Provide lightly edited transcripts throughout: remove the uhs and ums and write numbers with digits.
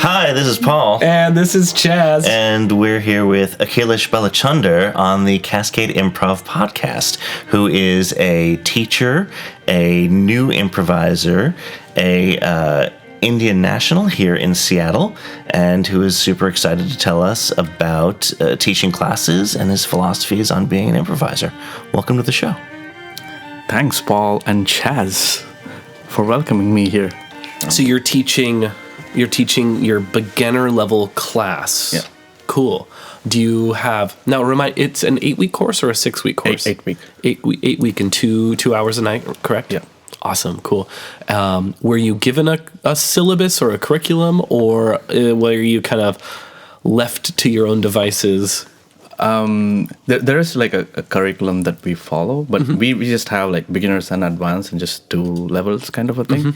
Hi, this is Paul. And this is Chaz. And we're here with Akhilesh Balachandran on the Cascade Improv podcast, who is a teacher, a new improviser, a Indian national here in Seattle, and who is super excited to tell us about teaching classes and his philosophies on being an improviser. Welcome to the show. Thanks, Paul and Chaz, for welcoming me here. So you're teaching your beginner level class. Yeah. Cool. Do you have now? It's an 8-week course or a 6-week course? 8 week. 8 week and 2 hours a night. Correct. Yeah. Awesome. Cool. Were you given a syllabus or a curriculum, or were you kind of left to your own devices? There is like a curriculum that we follow, but we just have like beginners and advanced and just 2 levels kind of a thing.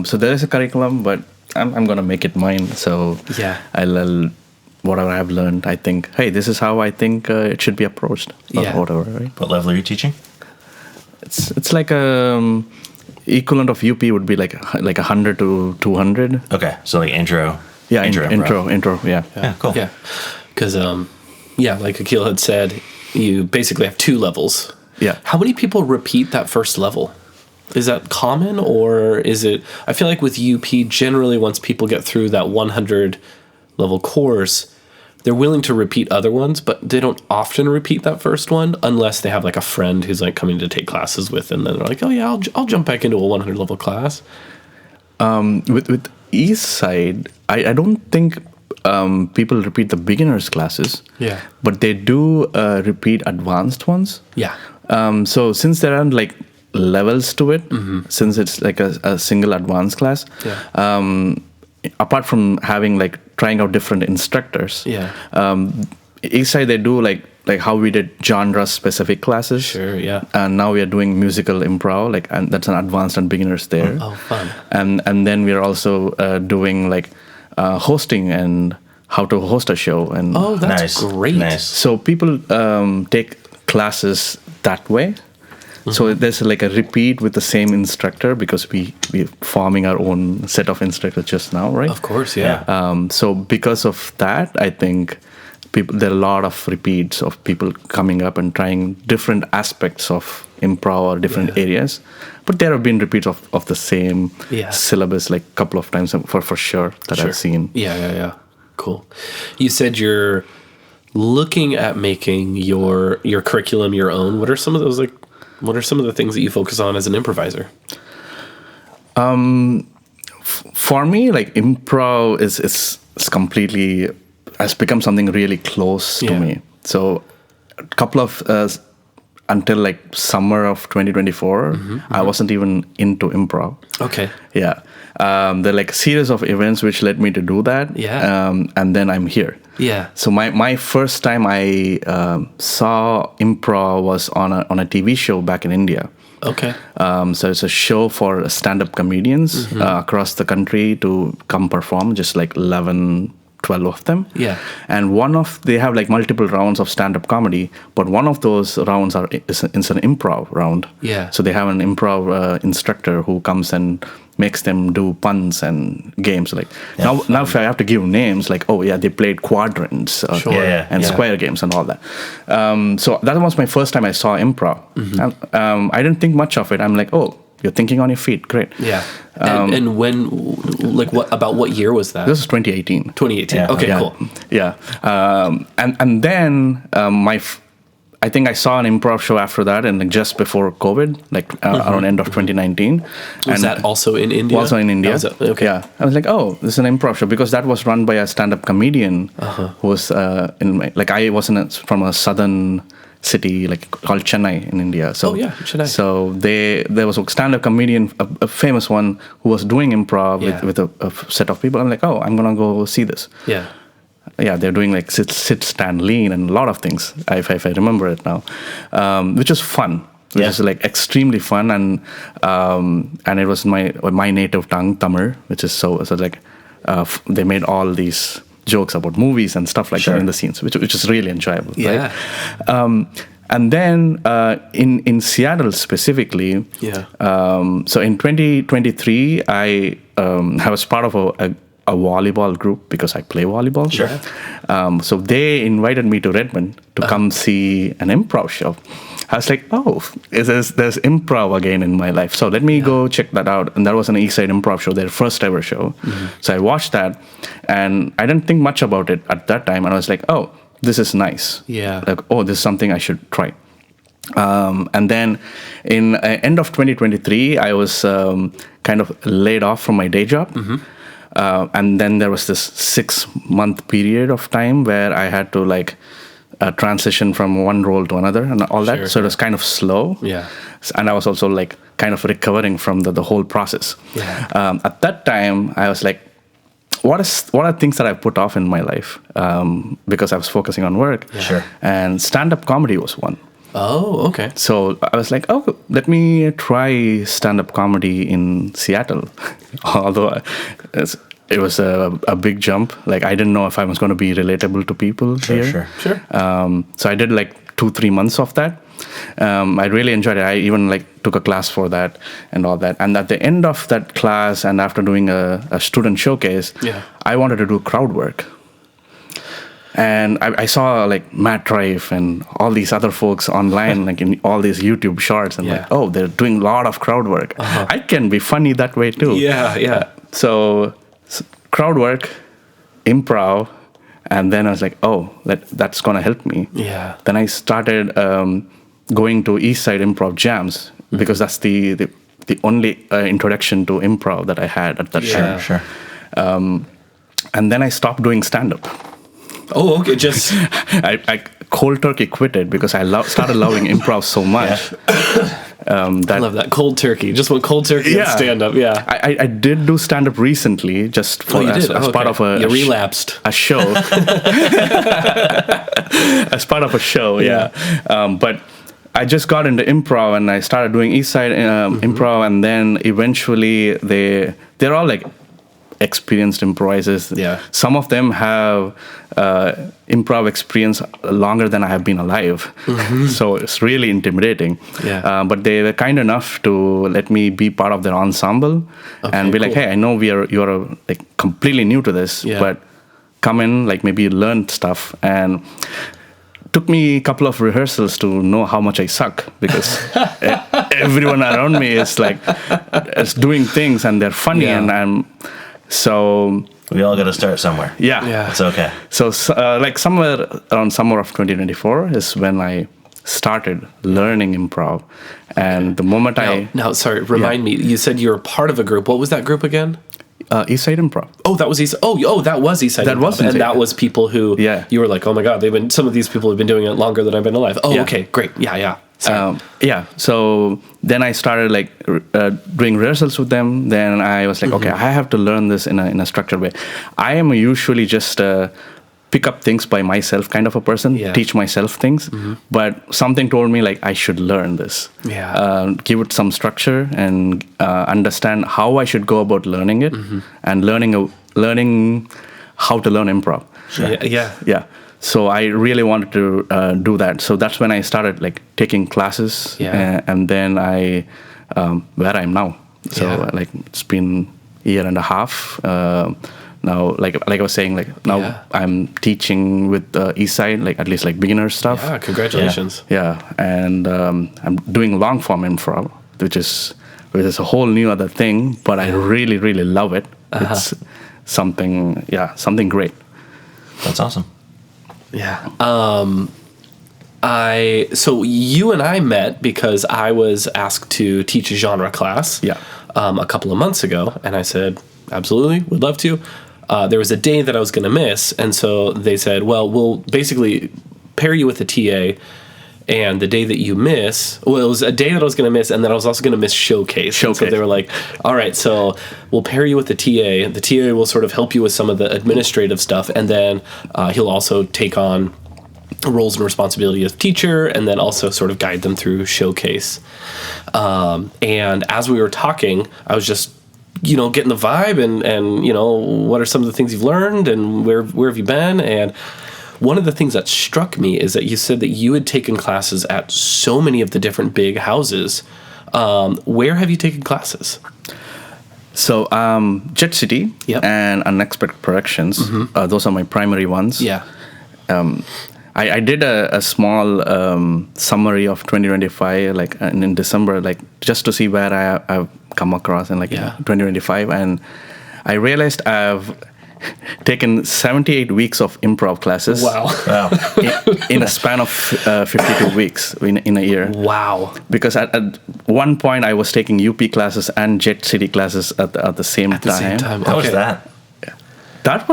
So there is a curriculum, but I'm gonna make it mine. So yeah, I'll whatever I've learned. I think, hey, this is how I think it should be approached. Or whatever. Right? What level are you teaching? It's like a equivalent of UP would be like 100 to 200. Okay, so like intro. Yeah, intro. Yeah, cool. Yeah, because like Akhil had said, you basically have 2 levels. Yeah. How many people repeat that first level? Is that common, or is it? I feel like with UP, generally, once people get through that 100 level course, they're willing to repeat other ones, but they don't often repeat that first one unless they have like a friend who's like coming to take classes with, and then they're like, oh yeah, I'll jump back into a 100 level class. With Eastside, I don't think people repeat the beginners classes. Yeah. But they do repeat advanced ones. Yeah. So since there aren't like levels to it, since it's like a single advanced class, apart from having like trying out different instructors, Eastside they do like how we did genre specific classes. Sure, yeah. And now we are doing musical improv, and that's an advanced and beginners there. Oh, fun. And then we are also doing like hosting and how to host a show. And oh, that's great. Nice. so people take classes that way. So there's like a repeat with the same instructor because we're forming our own set of instructors just now, right? Of course, yeah. So because of that, I think there are a lot of repeats of people coming up and trying different aspects of improv or different areas. But there have been repeats of the same syllabus like a couple of times for sure that I've seen. Yeah. Cool. You said you're looking at making your curriculum your own. What are some of those What are some of the things that you focus on as an improviser? For me, like improv is completely has become something really close to me. So a couple of until like summer of 2024, I wasn't even into improv. Okay. Yeah. There are like a series of events which led me to do that. Yeah. And then I'm here. Yeah. So my first time I saw improv was on a TV show back in India. Okay. So it's a show for stand-up comedians across the country to come perform, just like 12 of them. Yeah. And they have like multiple rounds of stand-up comedy, but one of those rounds is an improv round. Yeah. So they have an improv instructor who comes and makes them do puns and games. Like now if I have to give names, like, oh yeah, they played quadrants and square games and all that. So that was my first time I saw improv. I didn't think much of it. I'm like, oh, you're thinking on your feet. Great. Yeah. And when, like, what year was that? This was 2018. 2018. Yeah. Okay, cool. Yeah. And then I think I saw an improv show after that, and like just before COVID, like around end of 2019. Was that also in India? Also in India. Okay. Yeah. I was like, oh, this is an improv show because that was run by a stand-up comedian who was I was from a southern city like called Chennai in India. So Chennai. So there was a stand-up comedian, a famous one, who was doing improv with a set of people. I'm like, oh, I'm gonna go see this. Yeah. Yeah, they're doing like sit, stand, lean, and a lot of things. If I remember it now, which is fun. Which is like extremely fun, and it was my native tongue, Tamil, which is so like they made all these jokes about movies and stuff like that in the scenes, which is really enjoyable. Yeah. Right? And then in Seattle specifically, so in 2023, I was part of a volleyball group because I play volleyball. Sure. So they invited me to Redmond to come see an improv show. I was like, oh, there's improv again in my life. So let me go check that out. And that was an Eastside Improv show, their first ever show. So I watched that, and I didn't think much about it at that time. And I was like, oh, this is nice. Yeah. Like, oh, this is something I should try. And then in end of 2023, I was kind of laid off from my day job. And then there was this 6-month period of time where I had to like transition from one role to another and all that. So it was kind of slow. Yeah. And I was also like kind of recovering from the whole process. Yeah. At that time, I was like, what are things that I put off in my life because I was focusing on work. Yeah. Sure. And stand-up comedy was one. Oh, okay. So I was like, oh, let me try stand-up comedy in Seattle. Although it was a big jump. Like, I didn't know if I was going to be relatable to people here. Sure. So I did like 2-3 months of that. I really enjoyed it. I even like took a class for that and all that. And at the end of that class, and after doing a student showcase, I wanted to do crowd work. And I saw like Matt Rife and all these other folks online, like in all these YouTube shorts, and like, oh, they're doing a lot of crowd work. I can be funny that way too. Yeah. So crowd work, improv, and then I was like, oh, that's gonna help me. Yeah. Then I started going to Eastside Improv jams because that's the only introduction to improv that I had at that time. Sure. And then I stopped doing stand-up. Oh, okay. Just I cold turkey quit it because I started loving improv so much. I love that cold turkey. Just went cold turkey and stand up. Yeah, I did do stand up recently, just for as part of a relapsed a show. As part of a show, but I just got into improv and I started doing Eastside improv, and then eventually they're all like experienced improvisers. Yeah. Some of them have improv experience longer than I have been alive. So it's really intimidating. Yeah. But they were kind enough to let me be part of their ensemble and be like, hey, I know you're like completely new to this, but come in, like maybe learn stuff. And took me a couple of rehearsals to know how much I suck, because everyone around me is doing things and they're funny, and so we all got to start somewhere. Yeah. It's okay. So like somewhere around summer of 2024 is when I started learning improv, and the moment remind me. You said you were part of a group. What was that group again? Eastside Improv. Oh, that was East. Oh, that was Eastside. That Improv. was and that was people who you were like, oh my god, some of these people have been doing it longer than I've been alive. Oh, okay, great. Yeah. So then I started like doing rehearsals with them. Then I was like, okay, I have to learn this in a structured way. I am usually just pick up things by myself kind of a person, teach myself things. But something told me like I should learn this. Give it some structure and understand how I should go about learning it, and learning how to learn improv. Yeah. So I really wanted to do that. So that's when I started like taking classes, and then I where I am now. So like it's been a year and a half now. Like I was saying, like now I'm teaching with Eastside, like at least like beginner stuff. Yeah, congratulations. Yeah, and I'm doing long form improv, which is a whole new other thing. But I really really love it. It's something great. That's awesome. Yeah. So you and I met because I was asked to teach a genre class a couple of months ago, and I said, absolutely, would love to. There was a day that I was going to miss, and so they said, well, we'll basically pair you with a TA, and the day that you miss, well, it was a day that I was going to miss, and then I was also going to miss showcase. So they were like, all right, so we'll pair you with the TA. The TA will sort of help you with some of the administrative stuff, and then he'll also take on roles and responsibility as teacher, and then also sort of guide them through showcase. And as we were talking, I was just getting the vibe and what are some of the things you've learned and where have you been? And one of the things that struck me is that you said that you had taken classes at so many of the different big houses. Where have you taken classes? So Jet City Yep. and Unexpected Productions, those are my primary ones. Yeah. I did a small summary of 2025, like in December, like just to see where I've come across in 2025, and I realized I've taken 78 weeks of improv classes. Wow. in a span of 52 weeks in a year. Wow. Because at one point I was taking UP classes and Jet City classes at the same time. At the same time. How was Okay. that? That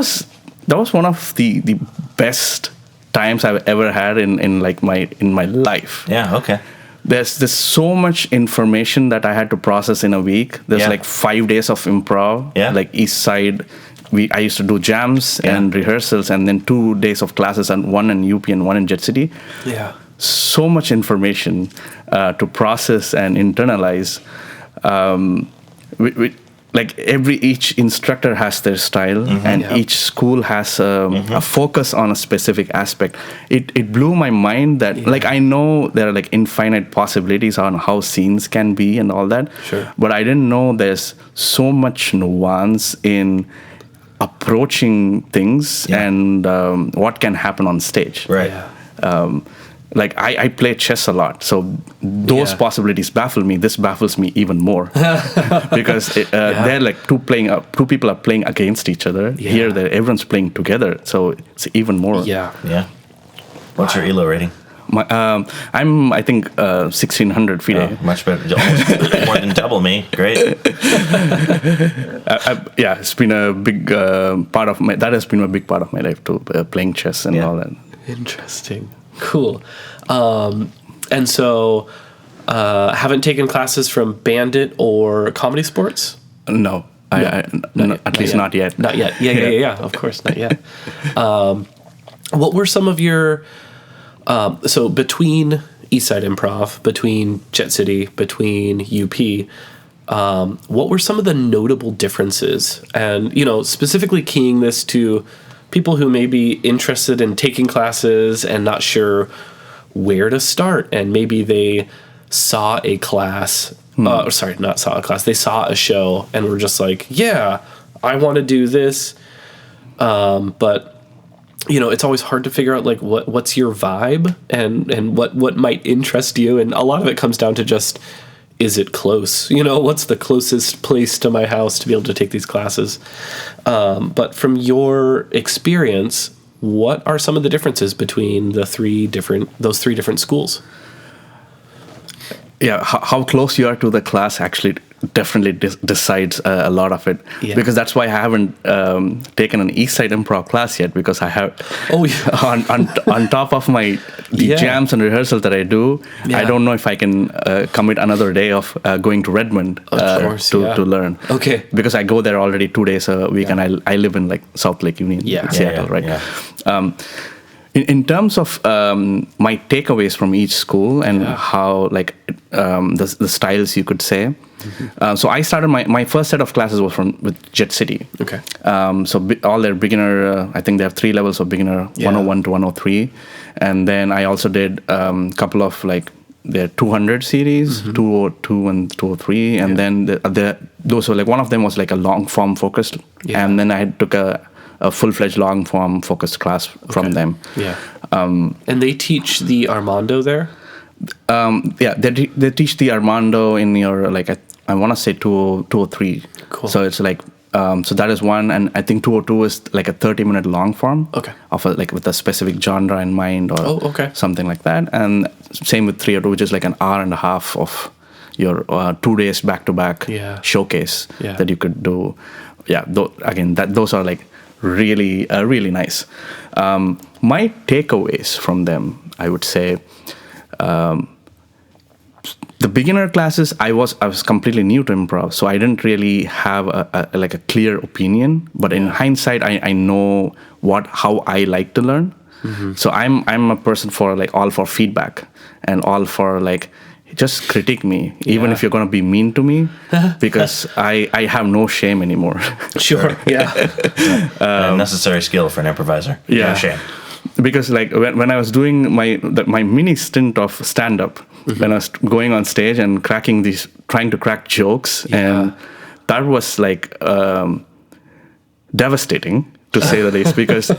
was one of the best times I've ever had in my life. Yeah. Okay. There's so much information that I had to process in a week. There's Yeah. like 5 days of improv, Yeah. like Eastside. I used to do jams and rehearsals, and then 2 days of classes, and one in UP and one in Jet City. Yeah. So much information to process and internalize. Like each instructor has their style, and each school has a focus on a specific aspect. It blew my mind that like I know there are like infinite possibilities on how scenes can be and all that. Sure. But I didn't know there's so much nuance in approaching things and what can happen on stage. Right. Yeah. Like I play chess a lot, so those possibilities baffle me. This baffles me even more because they're like two people are playing against each other. Yeah. Here, everyone's playing together, so it's even more. Yeah. Yeah. What's your ELO rating? I'm I think 1,600 feet. Much better. Almost more than double me. Great. Yeah, it's been a big part of my. That has been a big part of my life too, playing chess and all that. Interesting. Cool. And so, haven't taken classes from Bandit or Comedy Sports? No, at least not yet. Not yet. Yeah. Of course, not yet. What were some of your so between Eastside Improv, between Jet City, between UP? What were some of the notable differences? And specifically keying this to people who may be interested in taking classes and not sure where to start, and maybe they saw a class. Not saw a class. They saw a show and were just like, "Yeah, I want to do this," but it's always hard to figure out like what's your vibe and what might interest you, and a lot of it comes down to just, is it close? What's the closest place to my house to be able to take these classes? But from your experience, what are some of the differences between those three different schools? Yeah, how close you are to the class actually definitely decides a lot of it. Yeah. Because that's why I haven't taken an Eastside Improv class yet, because I have on top of the jams and rehearsals that I do, I don't know if I can commit another day of going to Redmond to learn. Okay. Because I go there already 2 days a week, and I live in like South Lake Union, Seattle, right? Yeah. In terms of my takeaways from each school and how the styles, you could say. So I started my first set of classes was with Jet City. Okay. So all their beginner, I think they have 3 levels of beginner, 101 to 103, and then I also did a couple of like their 200 series, 202 and 203, and then those were like, one of them was like a long form focused, and then I took a full-fledged long-form focused class from them. Yeah. And they teach the Armando there? They teach the Armando in your, like, I want to say 203. Cool. So it's like, so that is one, and I think 202 is like a 30-minute long form. Okay. Of like with a specific genre in mind or something like that. And same with 302, which is like an hour and a half of your 2 days back-to-back showcase that you could do. Yeah, those are like really nice. My takeaways from them, I would say, the beginner classes, I was completely new to improv, so I didn't really have a clear opinion. But in hindsight, I know how I like to learn. So I'm a person for like all for feedback and all for like, just critique me, even if you're going to be mean to me, because I have no shame anymore. Sure, A necessary skill for an improviser. Yeah. No shame. Because like when I was doing my mini stint of stand-up, when I was going on stage and trying to crack jokes and that was like devastating, to say the least, because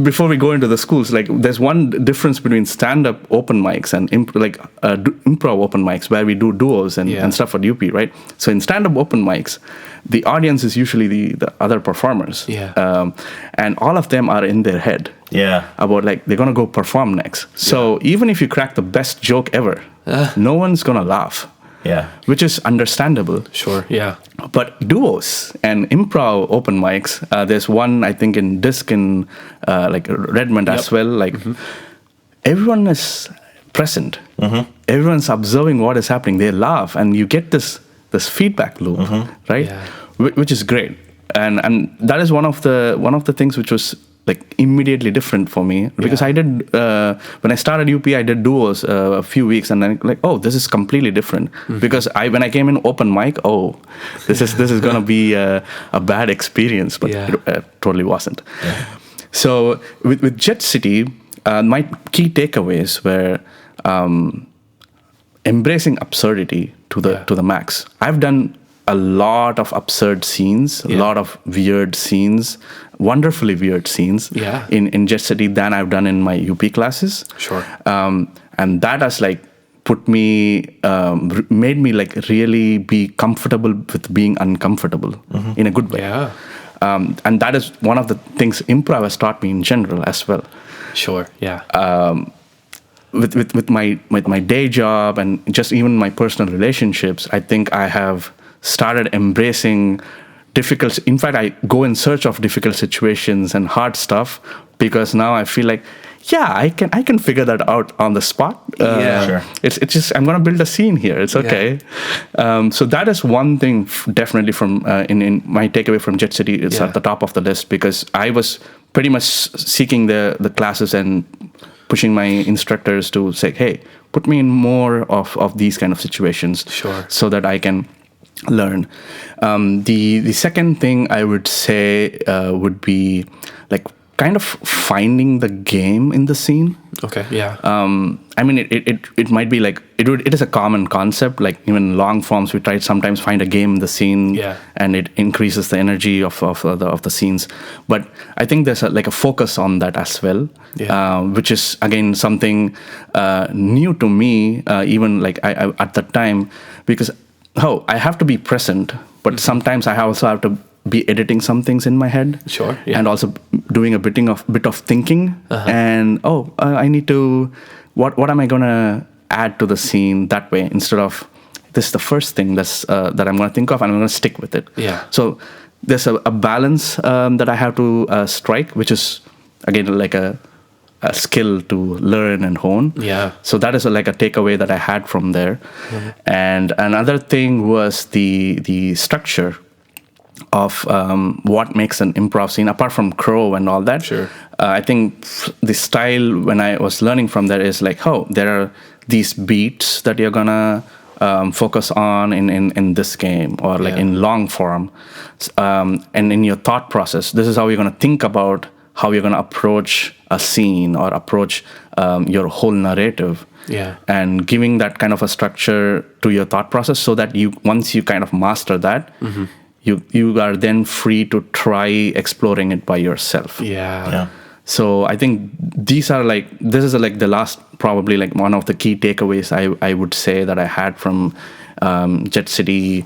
before we go into the schools, like there's one difference between stand-up open mics and improv open mics, where we do duos and stuff at UP, right? So in stand-up open mics, the audience is usually the other performers, and all of them are in their head about like they're gonna go perform next. So even if you crack the best joke ever, no one's gonna laugh. Yeah. Which is understandable. Sure, yeah. But duos and improv open mics, there's one, I think, in Disc in like Redmond as well. Like everyone is present. Everyone's observing what is happening. They laugh, and you get this feedback loop, right? Yeah. Which is great. And that is one of the things which was like immediately different for me, because I did when I started UP, I did duos a few weeks, and then like, oh, this is completely different. Because when I came in open mic, this is gonna be a bad experience, but it totally wasn't. So with Jet City, my key takeaways were embracing absurdity to the max. I've done a lot of absurd scenes, a lot of weird scenes, wonderfully weird scenes in Jet City than I've done in my UP classes. Sure. And that has like made me like really be comfortable with being uncomfortable in a good way. Yeah. And that is one of the things improv has taught me in general as well. Sure. Yeah. With my day job and just even my personal relationships, I think I have started embracing difficult. In fact, I go in search of difficult situations and hard stuff, because now I feel like, I can figure that out on the spot. Sure. It's just I'm gonna build a scene here. It's okay. So that is one thing definitely from in my takeaway from Jet City. It's at the top of the list, because I was pretty much seeking the classes and pushing my instructors to say, hey, put me in more of these kind of situations, so that I can learn. The second thing I would say would be like kind of finding the game in the scene. Okay. Yeah. I mean, it might be like it is a common concept. Like even long forms, we try to sometimes find a game in the scene, and it increases the energy of the scenes. But I think there's a focus on that as well, which is again something new to me. Even like I at that time, because I have to be present, but sometimes I also have to be editing some things in my head. Sure. Yeah. And also doing a bit of thinking. And I need to, what am I gonna add to the scene that way, instead of this is the first thing that I'm gonna think of, and I'm gonna stick with it. Yeah. So there's a balance that I have to strike, which is again like a skill to learn and hone. Yeah. So that is like a takeaway that I had from there. And another thing was the structure of what makes an improv scene, apart from Crow and all that. Sure. I think the style when I was learning from there is like, there are these beats that you're gonna focus on in this game, or like in long form, and in your thought process, this is how you're gonna think about how you're gonna approach a scene or approach your whole narrative. Yeah. And giving that kind of a structure to your thought process, so that once you kind of master that, you are then free to try exploring it by yourself. Yeah. So I think this is like the last, probably like one of the key takeaways I would say that I had from Jet City,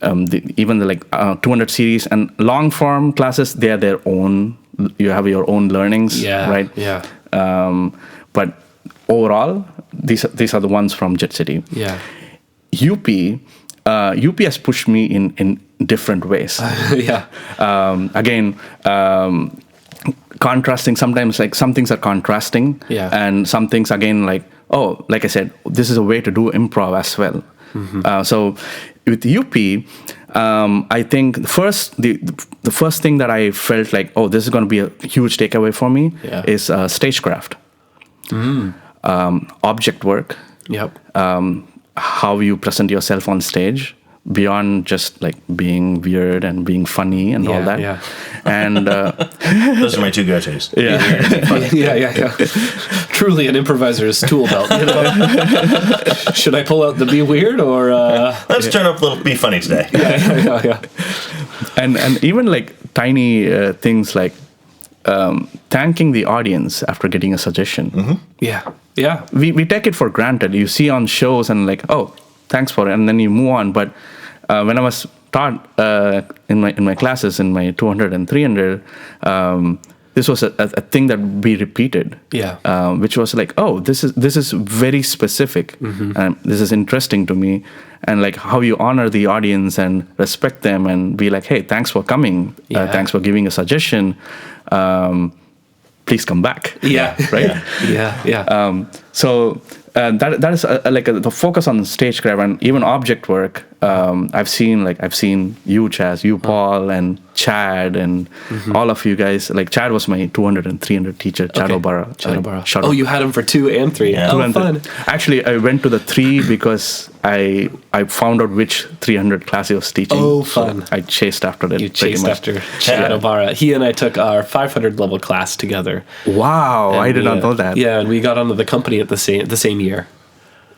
even the 200 series and long form classes. They are their own. You have your own learnings, right? Yeah. But overall, these are the ones from Jet City. Yeah. UP has pushed me in different ways. Again, contrasting. Sometimes like some things are contrasting, and some things again like I said, this is a way to do improv as well. So with UP, I think the first thing that I felt like, this is going to be a huge takeaway for me is stagecraft, object work. Yep. How you present yourself on stage, beyond just like being weird and being funny and all that. Yeah. And Those are my two go-tos. Yeah. Truly an improviser's tool belt. You know? Should I pull out the be weird or? Let's turn up a little be funny today. Yeah. and even like tiny things like thanking the audience after getting a suggestion. Yeah. We take it for granted. You see on shows and like, oh, thanks for it, and then you move on. But when I was taught in my classes in my 200 and 300, this was a thing that we repeated. Which was like, oh, this is very specific, and this is interesting to me, and like how you honor the audience and respect them, and be like, hey, thanks for coming, thanks for giving a suggestion. Please come back. Right. Yeah. So that is the focus on stagecraft and even object work. I've seen you, Chaz, you, Paul, and Chad, and all of you guys. Like Chad was my 200 and 300 teacher, Chad O'Bara. Oh, you had him for 2 and 3. Yeah. Oh, fun. Actually, I went to the 3 because I found out which 300 class he was teaching. Oh, fun. So I chased after it. You chased after Chad O'Bara. He and I took our 500 level class together. Wow, I did not know that. Yeah, and we got onto the company at the same year.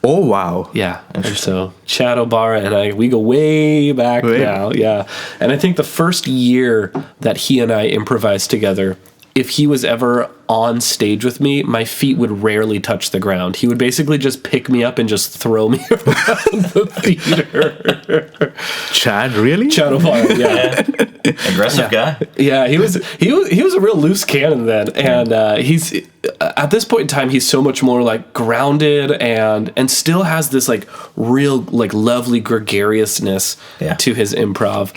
Oh, wow. Yeah. And so Chad O'Bara and I, we go way back now. Yeah. And I think the first year that he and I improvised together, if he was ever on stage with me, my feet would rarely touch the ground. He would basically just pick me up and just throw me around the theater. Chad, really? Chad O'Bara, yeah. Aggressive guy. Yeah, he was a real loose cannon then, and he's at this point in time he's so much more like grounded and still has this like real like lovely gregariousness to his improv,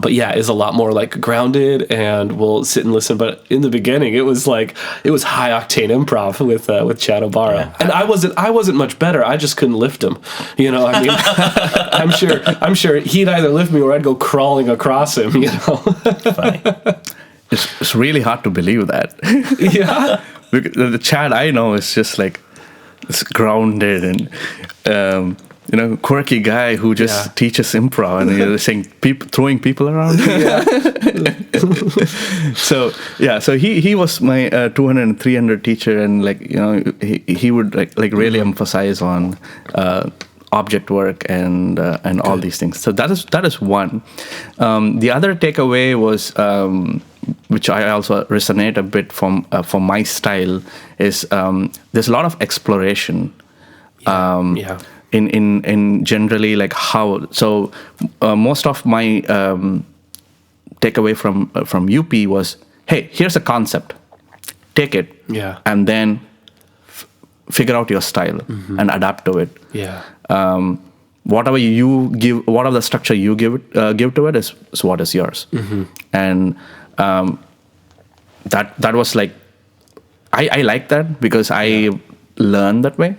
but is a lot more like grounded and will sit and listen. But in the beginning, it was high octane improv with Chad O'Bara, and I wasn't much better. I just couldn't lift him. You know, I mean, I'm sure he'd either lift me or I'd go crawling across him. You know, Funny. It's really hard to believe that. Yeah. The Chad I know is just like this grounded and quirky guy who just teaches improv and he's saying throwing people around. Yeah. So he was my 200 and 300 teacher, and like he would like really emphasize on object work and all these things. So that is one. The other takeaway was, which I also resonate a bit from my style, is there's a lot of exploration. In generally like how. So most of my takeaway from UP was, hey, here's a concept, take it, and then figure out your style and adapt to it. Whatever you give, whatever the structure you give to it is what is yours. And that was like, I like that because I learned that way.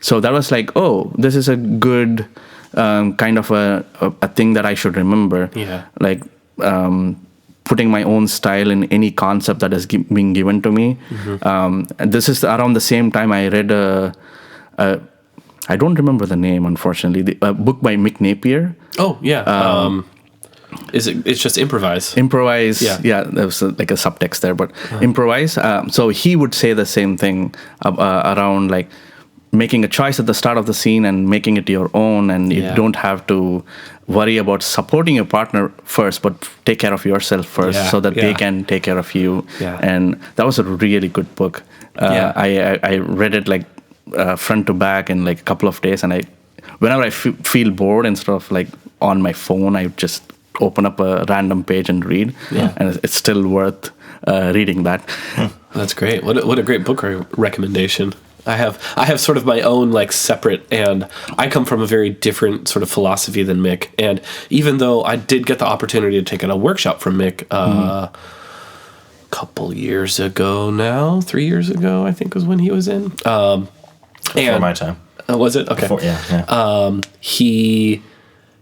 So that was like, oh, this is a good kind of a thing that I should remember. Like putting my own style in any concept that is being given to me. And this is around the same time I read I don't remember the name, unfortunately, a book by Mick Napier. Oh, yeah. It's just improvise. Improvise, yeah. There was like a subtext there, but improvise. So he would say the same thing around like making a choice at the start of the scene and making it your own, and you don't have to worry about supporting your partner first, but take care of yourself first so that they can take care of you. And that was a really good book. I read it like front to back in like a couple of days, and whenever I feel bored and stuff, like on my phone, I just open up a random page and read, and it's still worth reading that. That's great. What a great book recommendation. I have sort of my own like separate, and I come from a very different sort of philosophy than Mick. And even though I did get the opportunity to take a workshop from Mick a couple years ago now, 3 years ago, I think was when he was in. Before my time. Was it? Okay. Before,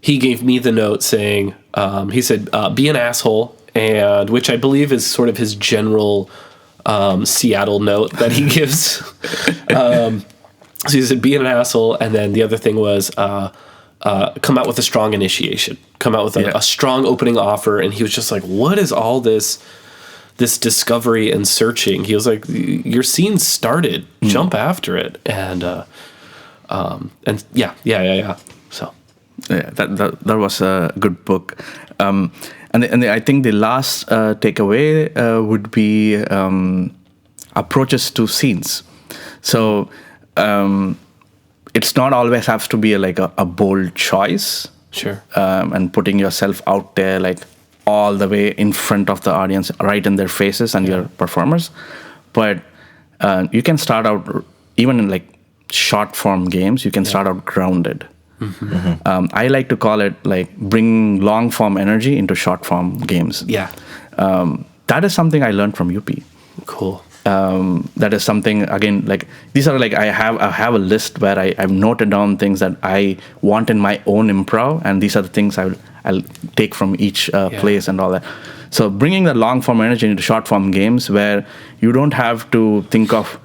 He gave me the note saying, he said, be an asshole, and which I believe is sort of his general Seattle note that he gives. So he said, be an asshole, and then the other thing was, come out with a strong initiation, come out with a strong opening offer. And he was just like, what is all this discovery and searching? He was like, your scene started, jump after it. And yeah. So yeah, that was a good book. And I think the last takeaway would be approaches to scenes. So it's not always has to be like a bold choice. Sure. And putting yourself out there like all the way in front of the audience, right in their faces and your performers. But you can start out, even in like short form games, you can start out grounded. I like to call it like bring long form energy into short form games. Yeah. That is something I learned from UP. Cool. That is something, again, like these are like I have a list where I've noted down things that I want in my own improv, and these are the things I'll take from each place and all that. So bringing the long form energy into short form games where you don't have to think of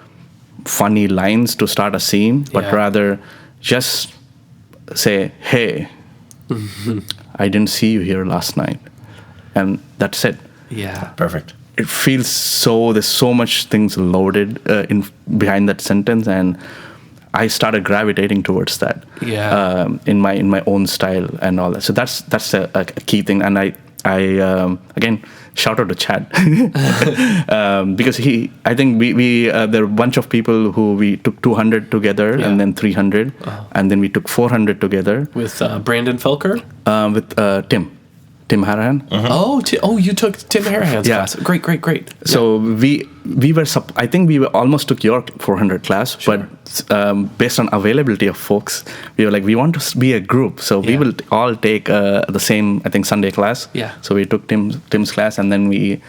funny lines to start a scene, but rather just say, hey, I didn't see you here last night. And that's it. Yeah. Perfect. It feels there's so much things loaded in behind that sentence, and I started gravitating towards that in my own style and all that. So that's a key thing. And I again, shout out to Chad because I think we there are a bunch of people who we took 200 together and then 300 and then we took 400 together with Brandon Felker, with Tim Harahan. You took Tim Harahan's class. Great. So we were I think we almost took your 400 class, but based on availability of folks, we were like, we want to be a group, so we will all take the same, I think, Sunday class. Yeah. So we took Tim's class, and then we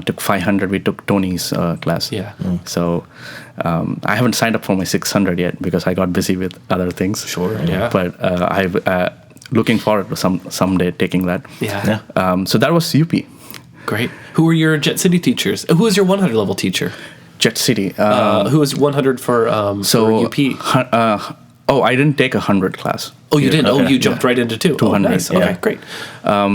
took 500. We took Tony's class. Yeah. So I haven't signed up for my 600 yet because I got busy with other things. Sure. Yeah. But I've looking forward to someday taking that. Yeah. So that was UP. Great. Who were your Jet City teachers? Who was your 100 level teacher? Jet City. Who was 100 for UP? I didn't take 100 class. Oh, you didn't? You jumped right into 200. 200. Nice. Okay, great.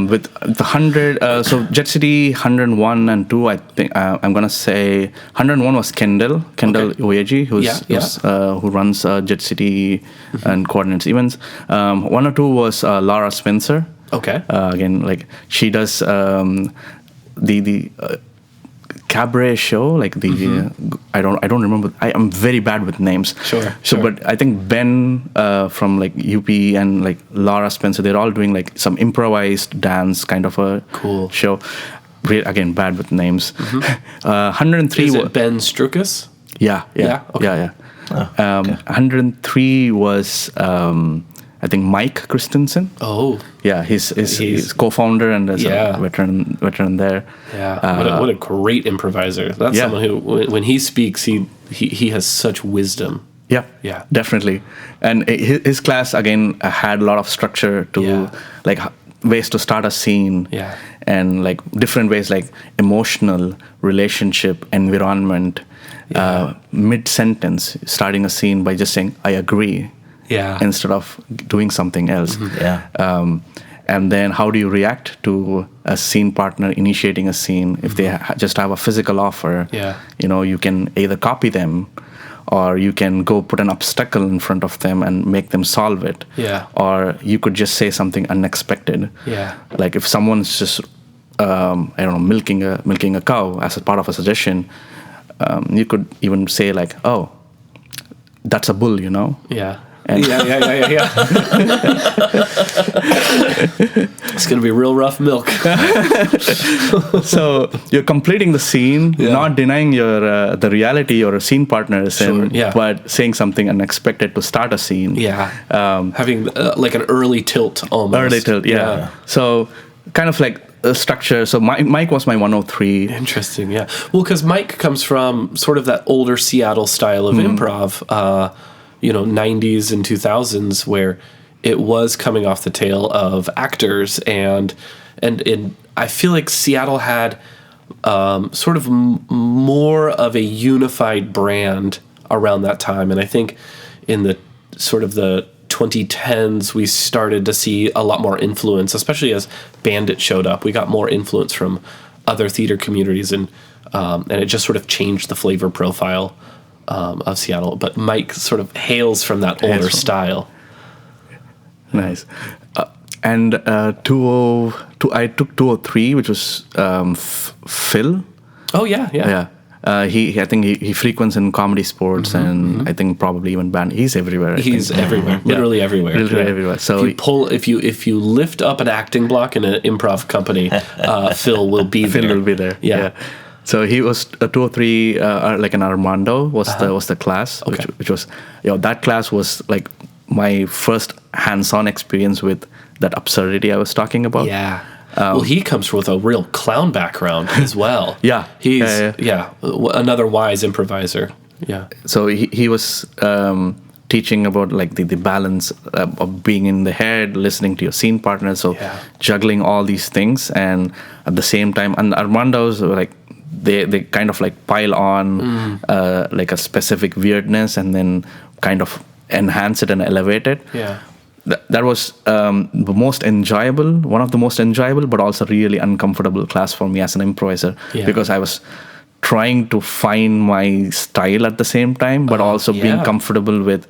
With the 100, so Jet City 101 and 2, I think I'm gonna say 101 was Kendall Oyeji, who runs Jet City and coordinates events. 102 was Laura Spencer. Okay. Again, like she does the cabaret show, like the I don't remember. I am very bad with names. Sure. But I think Ben from like UP and like Laura Spencer, they're all doing like some improvised dance kind of a cool show. Again, bad with names. 103. Is it Ben Strukas? Yeah. Okay. 103 was I think Mike Christensen. Oh. Yeah, he's co-founder and there's a veteran there. Yeah. What a great improviser. That's someone who, when he speaks, he has such wisdom. Yeah, definitely. And his class again had a lot of structure to like ways to start a scene. Yeah. And like different ways, like emotional, relationship, environment, mid-sentence, starting a scene by just saying, I agree. Yeah. Instead of doing something else. And then how do you react to a scene partner initiating a scene if they just have a physical offer? Yeah. You can either copy them or you can go put an obstacle in front of them and make them solve it. Yeah. Or you could just say something unexpected. Yeah. Like if someone's just milking a cow as a part of a suggestion, you could even say like, oh, that's a bull, Yeah. Yeah. It's going to be real rough milk. So you're completing the scene, not denying your the reality or a scene partner is in, but saying something unexpected to start a scene. Yeah. Having like an early tilt almost. Early tilt, yeah. So kind of like a structure. So Mike was my 103. Interesting, yeah. Well, because Mike comes from sort of that older Seattle style of improv, 90s and 2000s, where it was coming off the tail of actors, and I feel like Seattle had sort of more of a unified brand around that time, and I think in the sort of the 2010s, we started to see a lot more influence, especially as Bandit showed up. We got more influence from other theater communities, and it just sort of changed the flavor profile of Seattle. But Mike sort of hails from that older style. Nice. And I took 203, which was Phil. Oh, yeah. I think he frequents in comedy sports, and I think probably even band. He's everywhere. He's everywhere, literally everywhere. Literally everywhere. So if you lift up an acting block in an improv company, Phil will be there. Phil will be there. Yeah. So he was 203, like an Armando was the class, which was that class was like my first hands-on experience with that absurdity I was talking about. Yeah. Well, he comes with a real clown background as well. He's another wise improviser. Yeah. So he was teaching about like the balance of being in the head, listening to your scene partner, so juggling all these things, and at the same time, and Armando's like they kind of like pile on like a specific weirdness and then kind of enhance it and elevate it. Yeah. That was the most enjoyable, one of the most enjoyable, but also really uncomfortable class for me as an improviser, because I was trying to find my style at the same time, but also being comfortable with,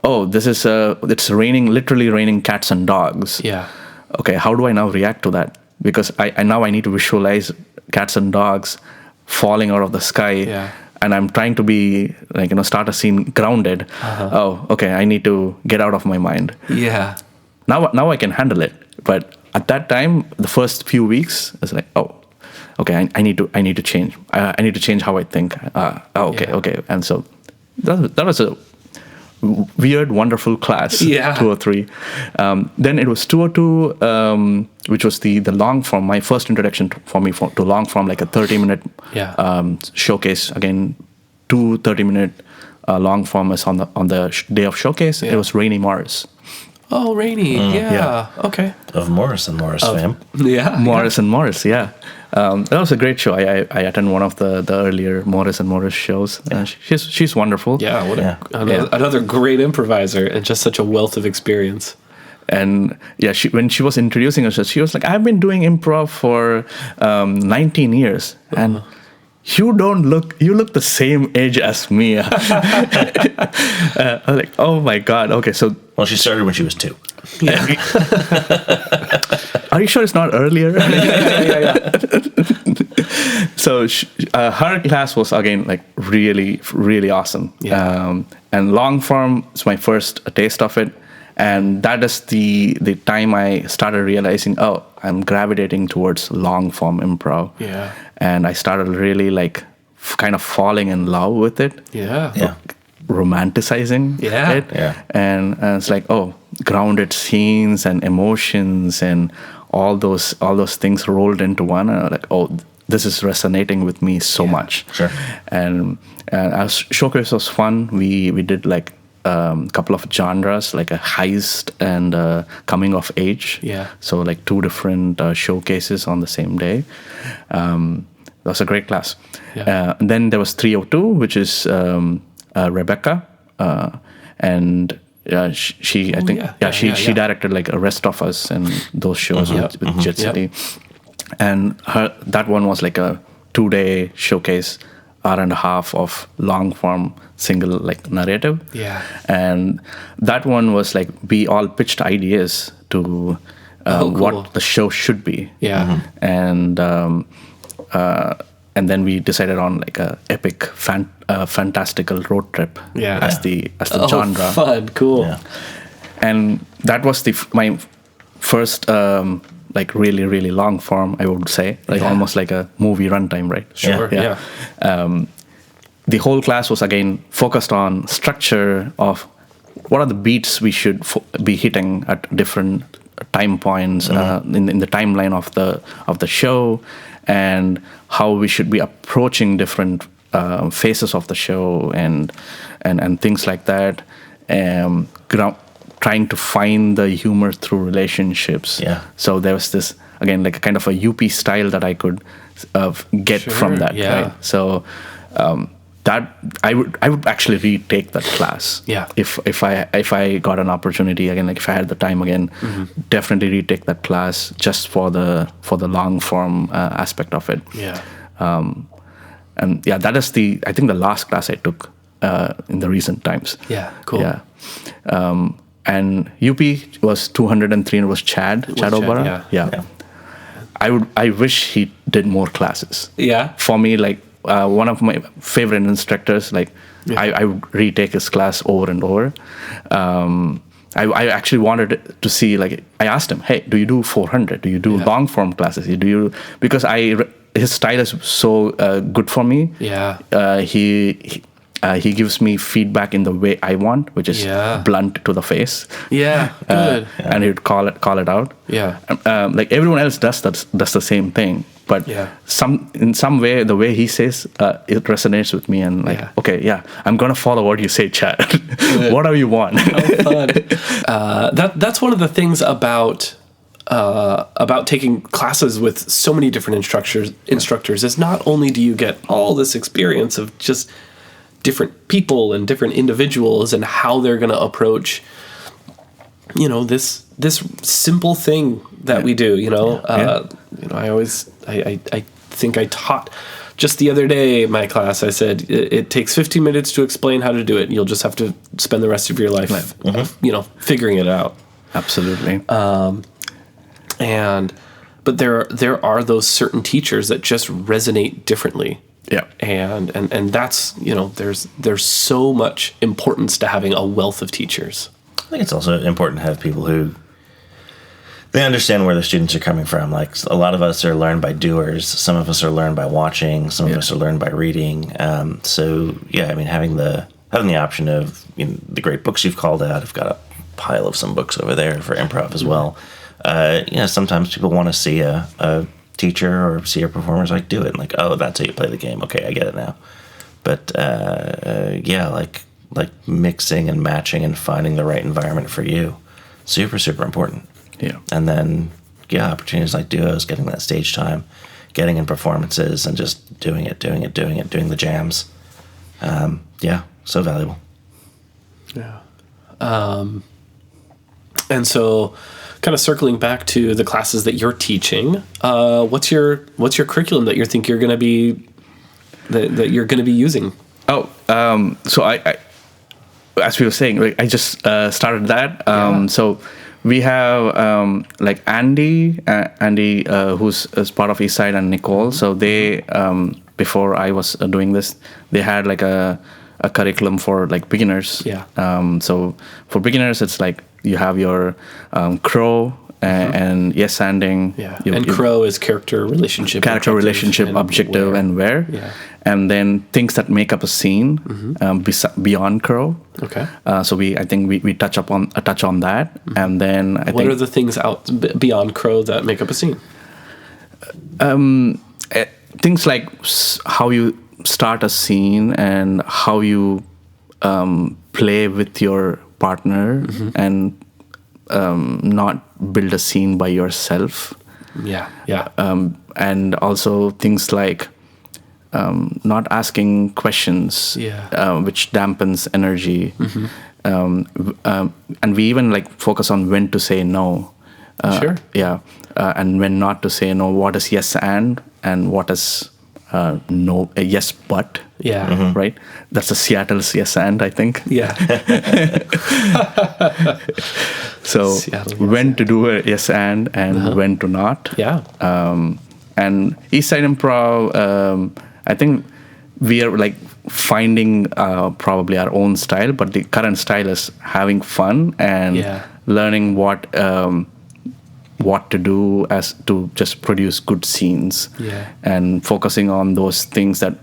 it's literally raining cats and dogs. Yeah. Okay, how do I now react to that? Because I now need to visualize cats and dogs falling out of the sky. Yeah. And I'm trying to be like, start a scene grounded. Oh, okay, I need to get out of my mind. Yeah. Now I can handle it. But at that time, the first few weeks, it's like, okay, I need to change. I need to change how I think. Okay. And so that was a weird, wonderful class. 203. Then it was 202, which was the long form. My first introduction to long form, like a 30-minute showcase. Again, 2 30-minute long formers on the day of showcase. It was Rainy Morris. Oh, Rainy. Okay. Of Morris and Morris fame. Yeah. Morris and Morris. Yeah. That was a great show. I attended one of the earlier Morris and Morris shows. She's wonderful. Yeah, another great improviser and just such a wealth of experience. And when she was introducing us, she was like, "I've been doing improv for 19 years, and you look the same age as me." I was like, "Oh my God, okay." So, well, she started when she was 2. Yeah. Are you sure it's not earlier? Yeah. So her class was again like really, really awesome. Yeah. And long form is my first taste of it, and that is the time I started realizing, I'm gravitating towards long form improv. Yeah. And I started really like kind of falling in love with it. Yeah. Romanticizing it. Yeah. And it's like, grounded scenes and emotions and all those things rolled into one, and I'm like, this is resonating with me so much. Sure. And our showcase was fun. We did like a couple of genres, like a heist and coming of age. Yeah. So like 2 different showcases on the same day. That was a great class. Yeah. And then there was 302, which is Rebecca, and she directed like a Rest of Us and those shows with Jet City. And that one was like a 2-day showcase, hour and a half of long form single like narrative. Yeah. And that one was like, we all pitched ideas to cool. what the show should be. Yeah. And then we decided on like a epic fantastical road trip as the genre. Fun, cool. Yeah. And that was my first like really, really long form, I would say, like almost like a movie runtime, right? Sure. Yeah. The whole class was again focused on structure of what are the beats we should be hitting at different time points in the timeline of the show, and how we should be approaching different phases of the show and things like that. Trying to find the humor through relationships. Yeah. So there was this again like a kind of a UP style that I could get from that. Yeah. Right? So that I would actually retake that class. Yeah. If I got an opportunity again, like if I had the time again, definitely retake that class just for the long form aspect of it. Yeah. And yeah, that is I think the last class I took in the recent times. Yeah. Cool. Yeah. And UP was 200 and 300 was Chad Obara. Yeah. I wish he did more classes. Yeah. For me, like one of my favorite instructors, like I would retake his class over and over. I actually wanted to see, like, I asked him, hey, do you do 400? Do you do long form classes? Because his style is so good for me. Yeah. He gives me feedback in the way I want, which is blunt to the face. Yeah, good. And he'd call it out. Yeah. Like everyone else does the same thing, but in some way, the way he says it resonates with me, and like, okay, I'm gonna follow what you say, Chad. Whatever you want. How fun. That's one of the things about taking classes with so many different instructors is not only do you get all this experience of just different people and different individuals and how they're going to approach, this simple thing that we do, I think I taught just the other day in my class, I said, it takes 15 minutes to explain how to do it. You'll just have to spend the rest of your life, figuring it out. Absolutely. But there are those certain teachers that just resonate differently. Yeah. And that's, there's so much importance to having a wealth of teachers. I think it's also important to have people who they understand where the students are coming from. Like, a lot of us are learned by doers. Some of us are learned by watching. Some of us are learned by reading. Having the option of the great books you've called out. I've got a pile of some books over there for improv as well. Sometimes people want to see a teacher or see a performer, like, do it, and like, oh, that's how you play the game. Okay, I get it now. But like mixing and matching and finding the right environment for you, super important. Yeah. And then opportunities like duos, getting that stage time, getting in performances, and just doing the jams. So valuable. Yeah. And so, kind of circling back to the classes that you're teaching, what's your curriculum that you think you're going to be that you're going to be using? So I as we were saying, like, I just started that. So we have like Andy, who's part of Eastside, and Nicole. So they before I was doing this, they had like a curriculum for like beginners. Yeah. So for beginners, it's like you have your crow and yes anding. Yeah. And crow is character, relationship, objective, and where. Yeah. And then things that make up a scene beyond crow. Okay. So I think we touch on that, and then what are the things out beyond crow that make up a scene? Things like how you start a scene and how you play with your partner and not build a scene by yourself. Yeah. And also things like not asking questions, which dampens energy. And we even like focus on when to say no. Sure. Yeah. And when not to say no. What is yes and what is no, yes but. Yeah. Right? That's a Seattle's yes and, I think. Yeah. So when to do a yes and when to not. Yeah. And Eastside Improv, I think we are like finding probably our own style, but the current style is having fun and learning what to do as to just produce good scenes, and focusing on those things that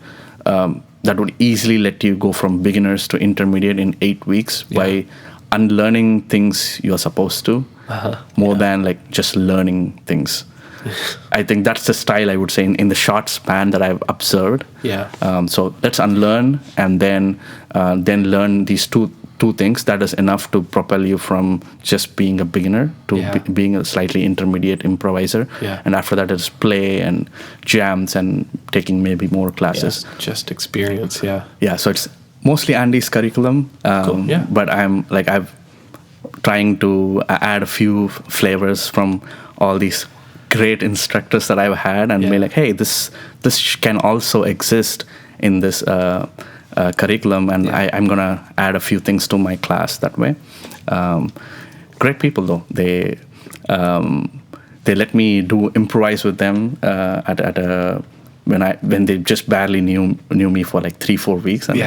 would easily let you go from beginners to intermediate in 8 weeks by unlearning things you're supposed to, more than like just learning things. I think that's the style I would say in the short span that I've observed. Yeah. So let's unlearn and then learn these two two things, that is enough to propel you from just being a beginner to being a slightly intermediate improviser. Yeah. And after that, it's play and jams and taking maybe more classes. Yes, just experience, Yeah, so it's mostly Andy's curriculum. Cool. Yeah. But I'm trying to add a few flavors from all these great instructors that I've had and be like, hey, this can also exist in this curriculum, and I'm gonna add a few things to my class that way. Great people though. They let me improvise with them when they just barely knew me for like 3-4 weeks, and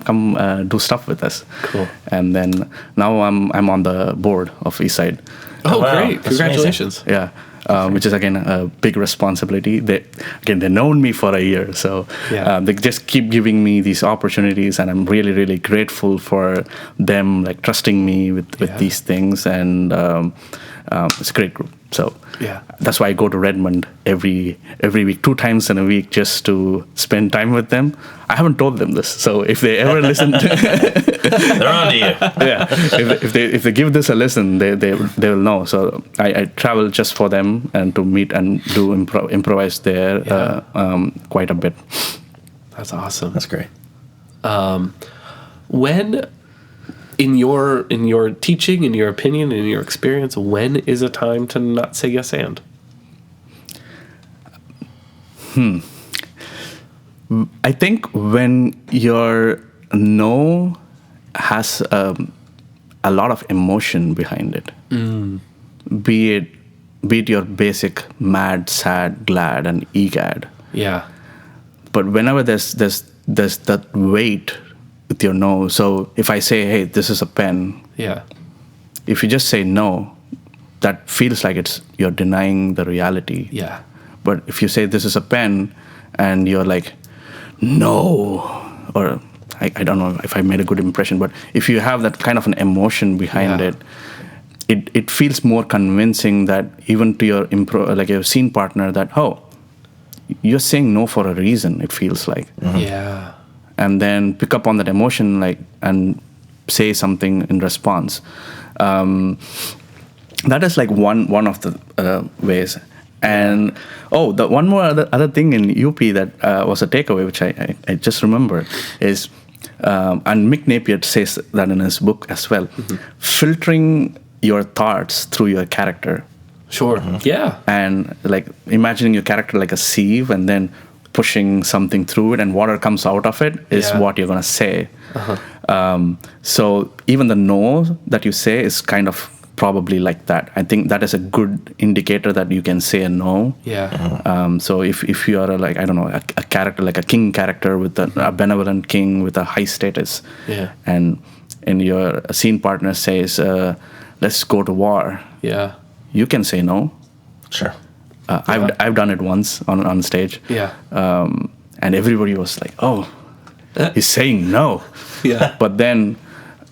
come do stuff with us. Cool. And then now I'm on the board of Eastside. Oh, wow. Great! That's Congratulations. Yeah. Which is again a big responsibility. They've known me for a year, so they just keep giving me these opportunities, and I'm really, really grateful for them like trusting me with these things, and it's a great group. So that's why I go to Redmond every week, 2 times in a week, just to spend time with them. I haven't told them this, so if they ever listen, they're on to you. Yeah, if they give this a listen, they will know. So I travel just for them and to meet and do improvise there quite a bit. That's awesome. That's great. When in your teaching, in your opinion, in your experience, when is a time to not say yes and? I think when your no has a lot of emotion behind it, be it your basic mad, sad, glad, and egad. Yeah. But whenever there's that weight with your no, so if I say, hey, this is a pen, if you just say no, that feels like you're denying the reality. Yeah. But if you say this is a pen and you're like, no, or I don't know if I made a good impression, but if you have that kind of an emotion behind it feels more convincing that even to your your scene partner that, oh, you're saying no for a reason, it feels like. Mm-hmm. Yeah. And then pick up on that emotion and say something in response. That is like one of the ways. And the one more other thing in UP that was a takeaway, which I just remembered, is and Mick Napier says that in his book as well, filtering your thoughts through your character. Sure. Yeah. And like imagining your character like a sieve and then pushing something through it, and water comes out of it is what you're going to say. So even the no that you say is kind of probably like that. I think that is a good indicator that you can say a no. Yeah. So if you are a character like a king character with a benevolent king with a high status, and your scene partner says, let's go to war. Yeah. You can say no. Sure. I've done it once on stage. Yeah. And everybody was like, oh, he's saying no. Yeah. But then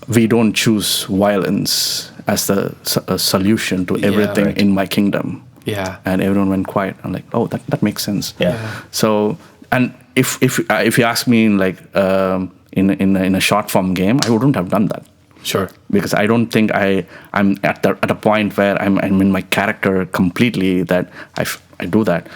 we don't choose violence as the solution to everything in my kingdom. Yeah. And everyone went quiet. I'm like, oh, that makes sense. Yeah. So, and if you ask me in a short form game, I wouldn't have done that. Sure. Because I don't think I'm at a point where I'm in my character completely that I do that.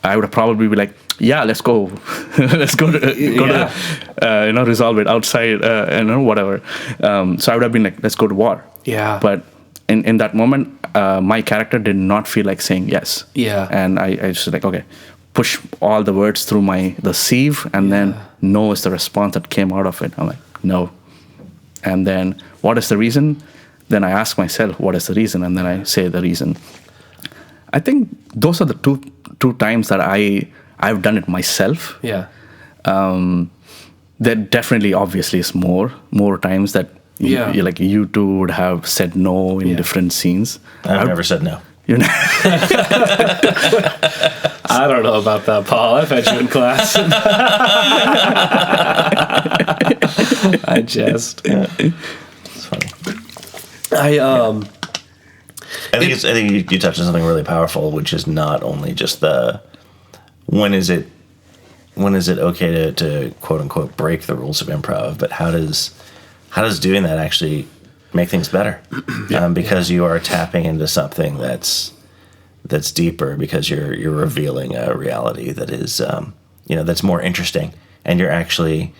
I would probably be like, yeah, let's go, go to resolve it outside, whatever. So I would have been like, let's go to war. Yeah. But in that moment, my character did not feel like saying yes. Yeah. And I just like, okay, push all the words through the sieve, and then no is the response that came out of it. I'm like, no. And then what is the reason? Then I ask myself, what is the reason? And then I say the reason. I think those are the two times that I've done it myself. Yeah. There definitely, obviously, is more times that you two would have said no in different scenes. I've never said no. I don't know about that, Paul. I've had you in class. I jest. It's funny. I think you touched on something really powerful, which is not only just the when is it okay to quote unquote break the rules of improv, but how how does doing that actually make things better? Because you are tapping into something that's deeper, because you're revealing a reality that is that's more interesting, and you're actually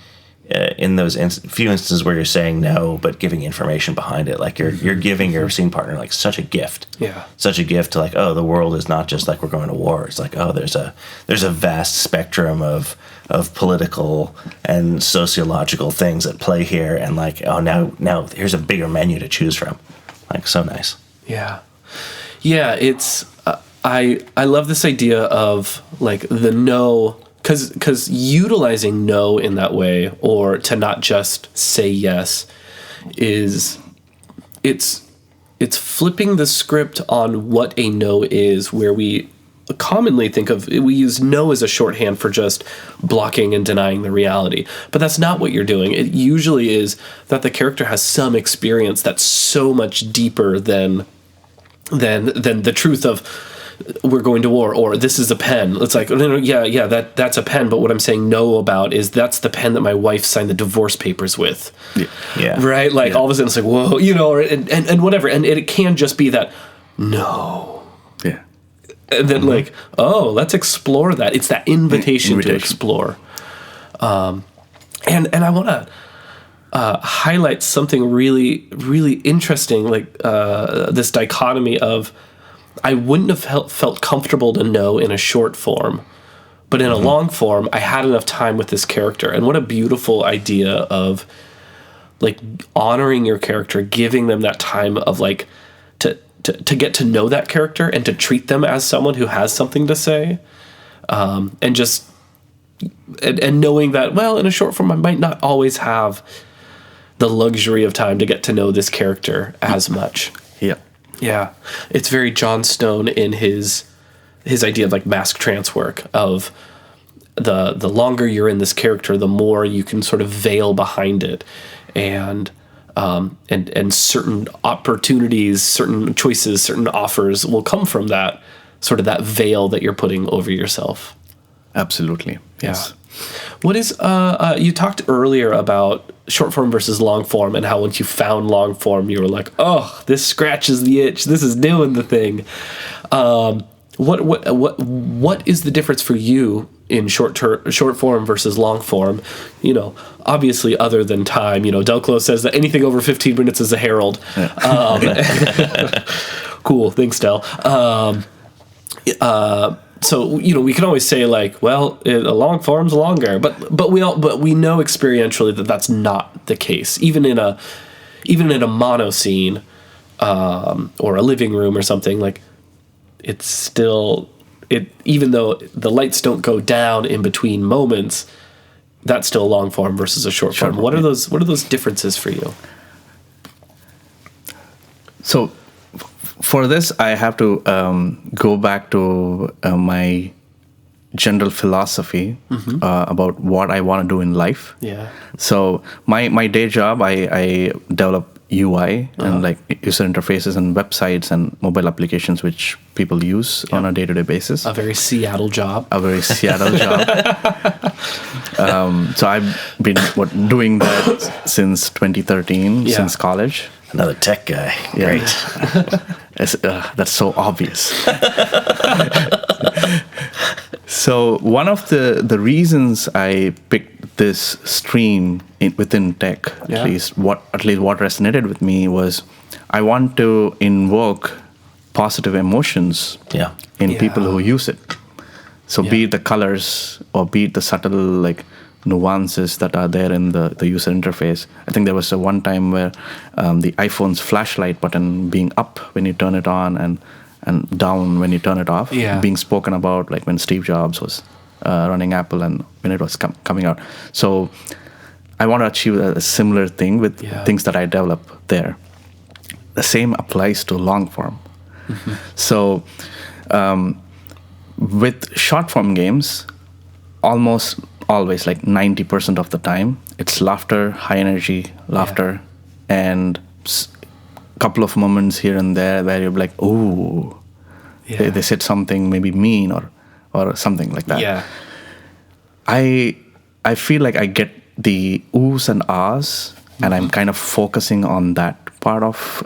in those few instances where you're saying no but giving information behind it, like you're giving your scene partner like such a gift, to like, oh, the world is not just like we're going to war. It's like, oh, there's a vast spectrum of political and sociological things at play here, and like, oh, now here's a bigger menu to choose from. Like, so nice. It's I love this idea of like the no, because utilizing no in that way, or to not just say yes, it's flipping the script on what a no is, where we commonly we use no as a shorthand for just blocking and denying the reality. But that's not what you're doing. It usually is that the character has some experience that's so much deeper than the truth of we're going to war, or this is a pen. It's like, no, that's a pen, but what I'm saying no about is that's the pen that my wife signed the divorce papers with. Yeah. Right? Like, all of a sudden it's like, whoa, and whatever. And it can just be that, no. Yeah. And then like, oh, let's explore that. It's that invitation to explore. And I want to highlight something really, really interesting, like this dichotomy of, I wouldn't have felt comfortable to know in a short form, but in a long form, I had enough time with this character. And what a beautiful idea of like honoring your character, giving them that time of like to get to know that character and to treat them as someone who has something to say, and just and knowing that, well, in a short form, I might not always have the luxury of time to get to know this character as much. Yeah, it's very John Stone in his idea of like mask trance work, of the longer you're in this character, the more you can sort of veil behind it, and certain opportunities, certain choices, certain offers will come from that sort of that veil that you're putting over yourself. Absolutely. Yes. What is you talked earlier about short form versus long form, and how once you found long form, you were like, oh, this scratches the itch. This is doing the thing. What is the difference for you in short form versus long form? Obviously, other than time. Delclo says that anything over 15 minutes is a herald. Cool. Thanks, Del. So we can always say like, well, a long form's longer, but we know experientially that that's not the case. Even in a mono scene, or a living room or something, like, it's still even though the lights don't go down in between moments, that's still a long form versus a short form. What are those differences for you? So, for this, I have to go back to my general philosophy about what I want to do in life. Yeah. So my day job, I develop UI and like user interfaces and websites and mobile applications which people use on a day-to-day basis. A very Seattle job. So I've been doing that since 2013, since college. Another tech guy. Yeah. Great. That's so obvious. So one of the reasons I picked this stream within tech, at least what resonated with me, was I want to invoke positive emotions in people who use it. So be it the colors or be it the subtle like nuances that are there in the user interface. I think there was one time where the iPhone's flashlight button being up when you turn it on and down when you turn it off, being spoken about like when Steve Jobs was running Apple and when it was coming out. So I want to achieve a similar thing with things that I develop there. The same applies to long form. Mm-hmm. So with short form games, almost always like 90% of the time, it's laughter, high energy laughter, and a couple of moments here and there where you're like, oh, they said something maybe mean or something like that. Yeah. I feel like I get the oohs and ahs and I'm kind of focusing on that part of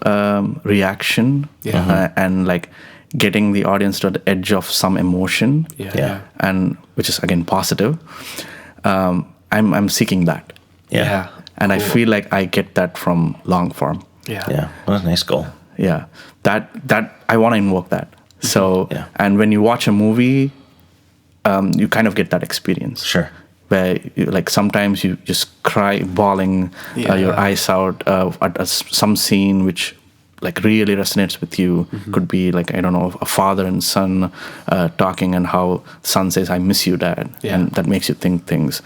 reaction, and like getting the audience to the edge of some emotion, and which is again positive. I'm seeking that, and I feel like I get that from long form. Well, that's a nice goal. That I want to invoke that. So, and when you watch a movie, you kind of get that experience. Sure. Where like sometimes you just cry, bawling your eyes out at some scene which like really resonates with you. Could be like, I don't know, a father and son talking, and how son says, "I miss you, Dad," and that makes you think things.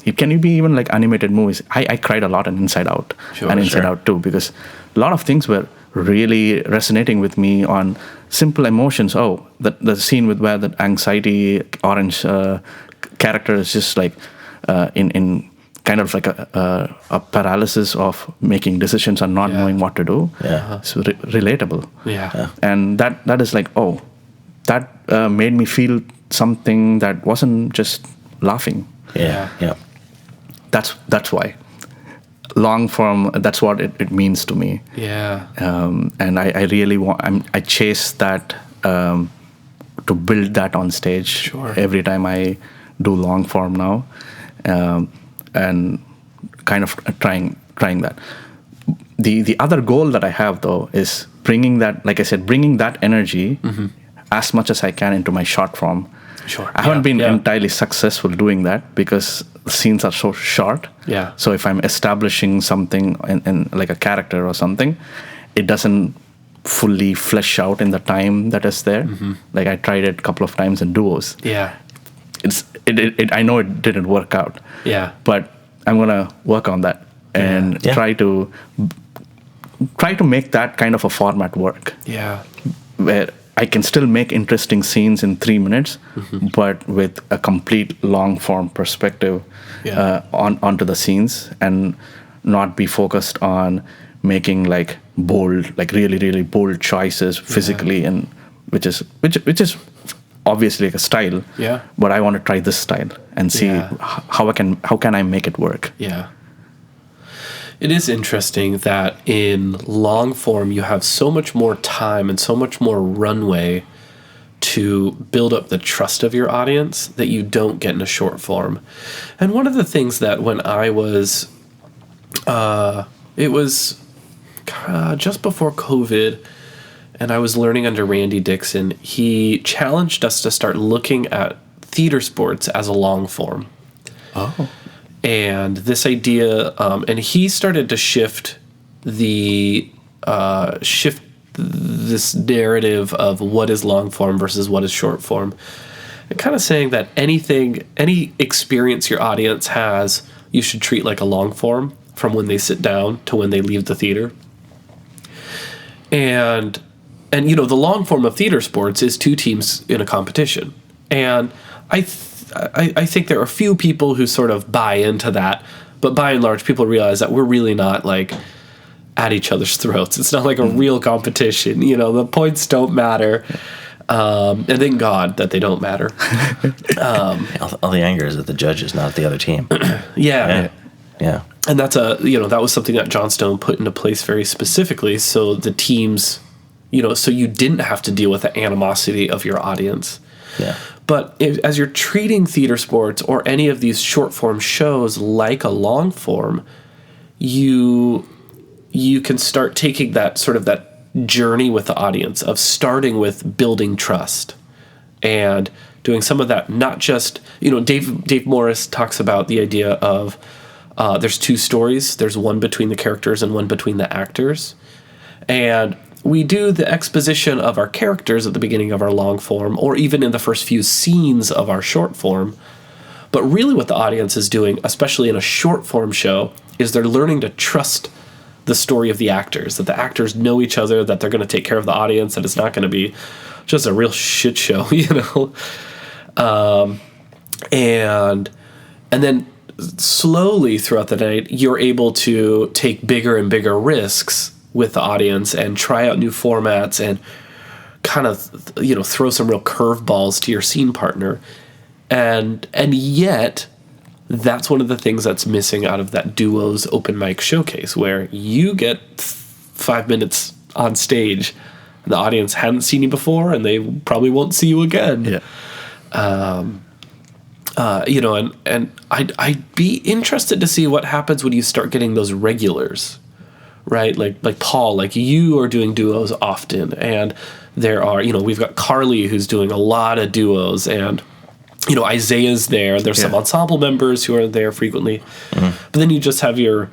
It can be even like animated movies. I cried a lot in Inside Out, Inside Out 2, because a lot of things were really resonating with me on simple emotions. Oh, the scene with where the anxiety orange character is just like in kind of like a paralysis of making decisions and not knowing what to do. It's relatable. And that is like, oh, that made me feel something that wasn't just laughing. That's why long form, that's what it means to me. And I really want, I chase that to build that on stage every time I do long form now, and kind of trying that. The other goal that I have though is bringing that, like I said, bringing that energy as much as I can into my short form. I haven't been entirely successful doing that because the scenes are so short. So if I'm establishing something in like a character or something, it doesn't fully flesh out in the time that is there. Like I tried it a couple of times in duos. I know it didn't work out. But I'm gonna work on that and try to make that kind of a format work. Where I can still make interesting scenes in 3 minutes, but with a complete long form perspective onto the scenes, and not be focused on making like bold, like really, really bold choices physically, and which is obviously like a style. But I want to try this style and see how can I make it work. It is interesting that in long form you have so much more time and so much more runway to build up the trust of your audience that you don't get in a short form. And one of the things that when I was, it was just before COVID, and I was learning under Randy Dixon, he challenged us to start looking at theater sports as a long form. And this idea, and he started to shift this narrative of what is long form versus what is short form, and kind of saying that any experience your audience has, you should treat like a long form from when they sit down to when they leave the theater. And you know, the long form of theater sports is two teams in a competition, and I think there are a few people who sort of buy into that, but by and large, people realize that we're really not like at each other's throats. It's not like a real competition. You know, the points don't matter, and thank God that they don't matter. All the anger is at the judges, not at the other team. And that's that was something that Johnstone put into place very specifically, so the teams, so you didn't have to deal with the animosity of your audience. But as you're treating theater sports or any of these short form shows like a long form, you can start taking that sort of that journey with the audience of starting with building trust and doing some of that. Not just, Dave Morris talks about the idea of there's two stories. There's one between the characters and one between the actors. And we do the exposition of our characters at the beginning of our long form, or even in the first few scenes of our short form. But really what the audience is doing, especially in a short form show, is they're learning to trust the story of the actors, that the actors know each other, that they're going to take care of the audience, that it's not going to be just a real shit show, and then slowly throughout the night, you're able to take bigger and bigger risks with the audience and try out new formats and kind of, throw some real curveballs to your scene partner. And yet that's one of the things that's missing out of that Duos open mic showcase, where you get 5 minutes on stage. The audience hadn't seen you before, and they probably won't see you again. Yeah. And I'd be interested to see what happens when you start getting those regulars, right? Like Paul, like you are doing duos often, and there are, we've got Carly who's doing a lot of duos, and Isaiah's there. There's some ensemble members who are there frequently, but then you just have your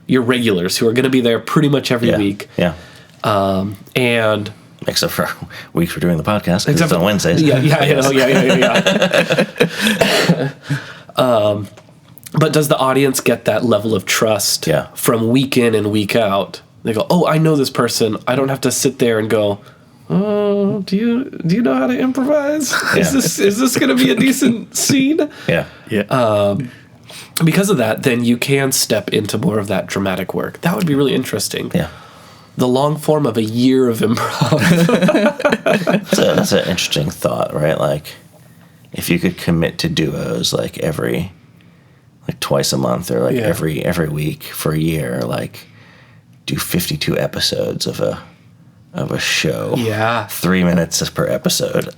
regulars who are going to be there pretty much every week. Yeah. And except for weeks we're doing the podcast, because it's on Wednesdays. But does the audience get that level of trust from week in and week out? They go, oh, I know this person. I don't have to sit there and go, oh, do you know how to improvise? Is this going to be a decent scene? Because of that, then you can step into more of that dramatic work. That would be really interesting. Yeah. The long form of a year of improv. That's an interesting thought, right? Like, if you could commit to duos like twice a month or every week for a year, like do 52 episodes of a show. Yeah. 3 minutes per episode.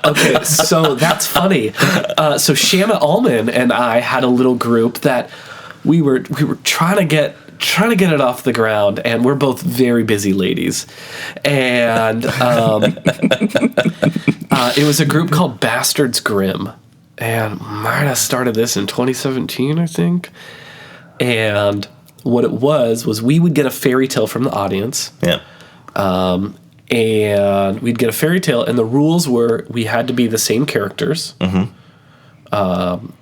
Okay, so that's funny. So Shanna Allman and I had a little group that we were trying to get it off the ground, and we're both very busy ladies. And it was a group called Bastards Grimm, and might have started this in 2017, I think. And what it was we would get a fairy tale from the audience. Yeah. And we'd get a fairy tale, and the rules were we had to be the same characters. So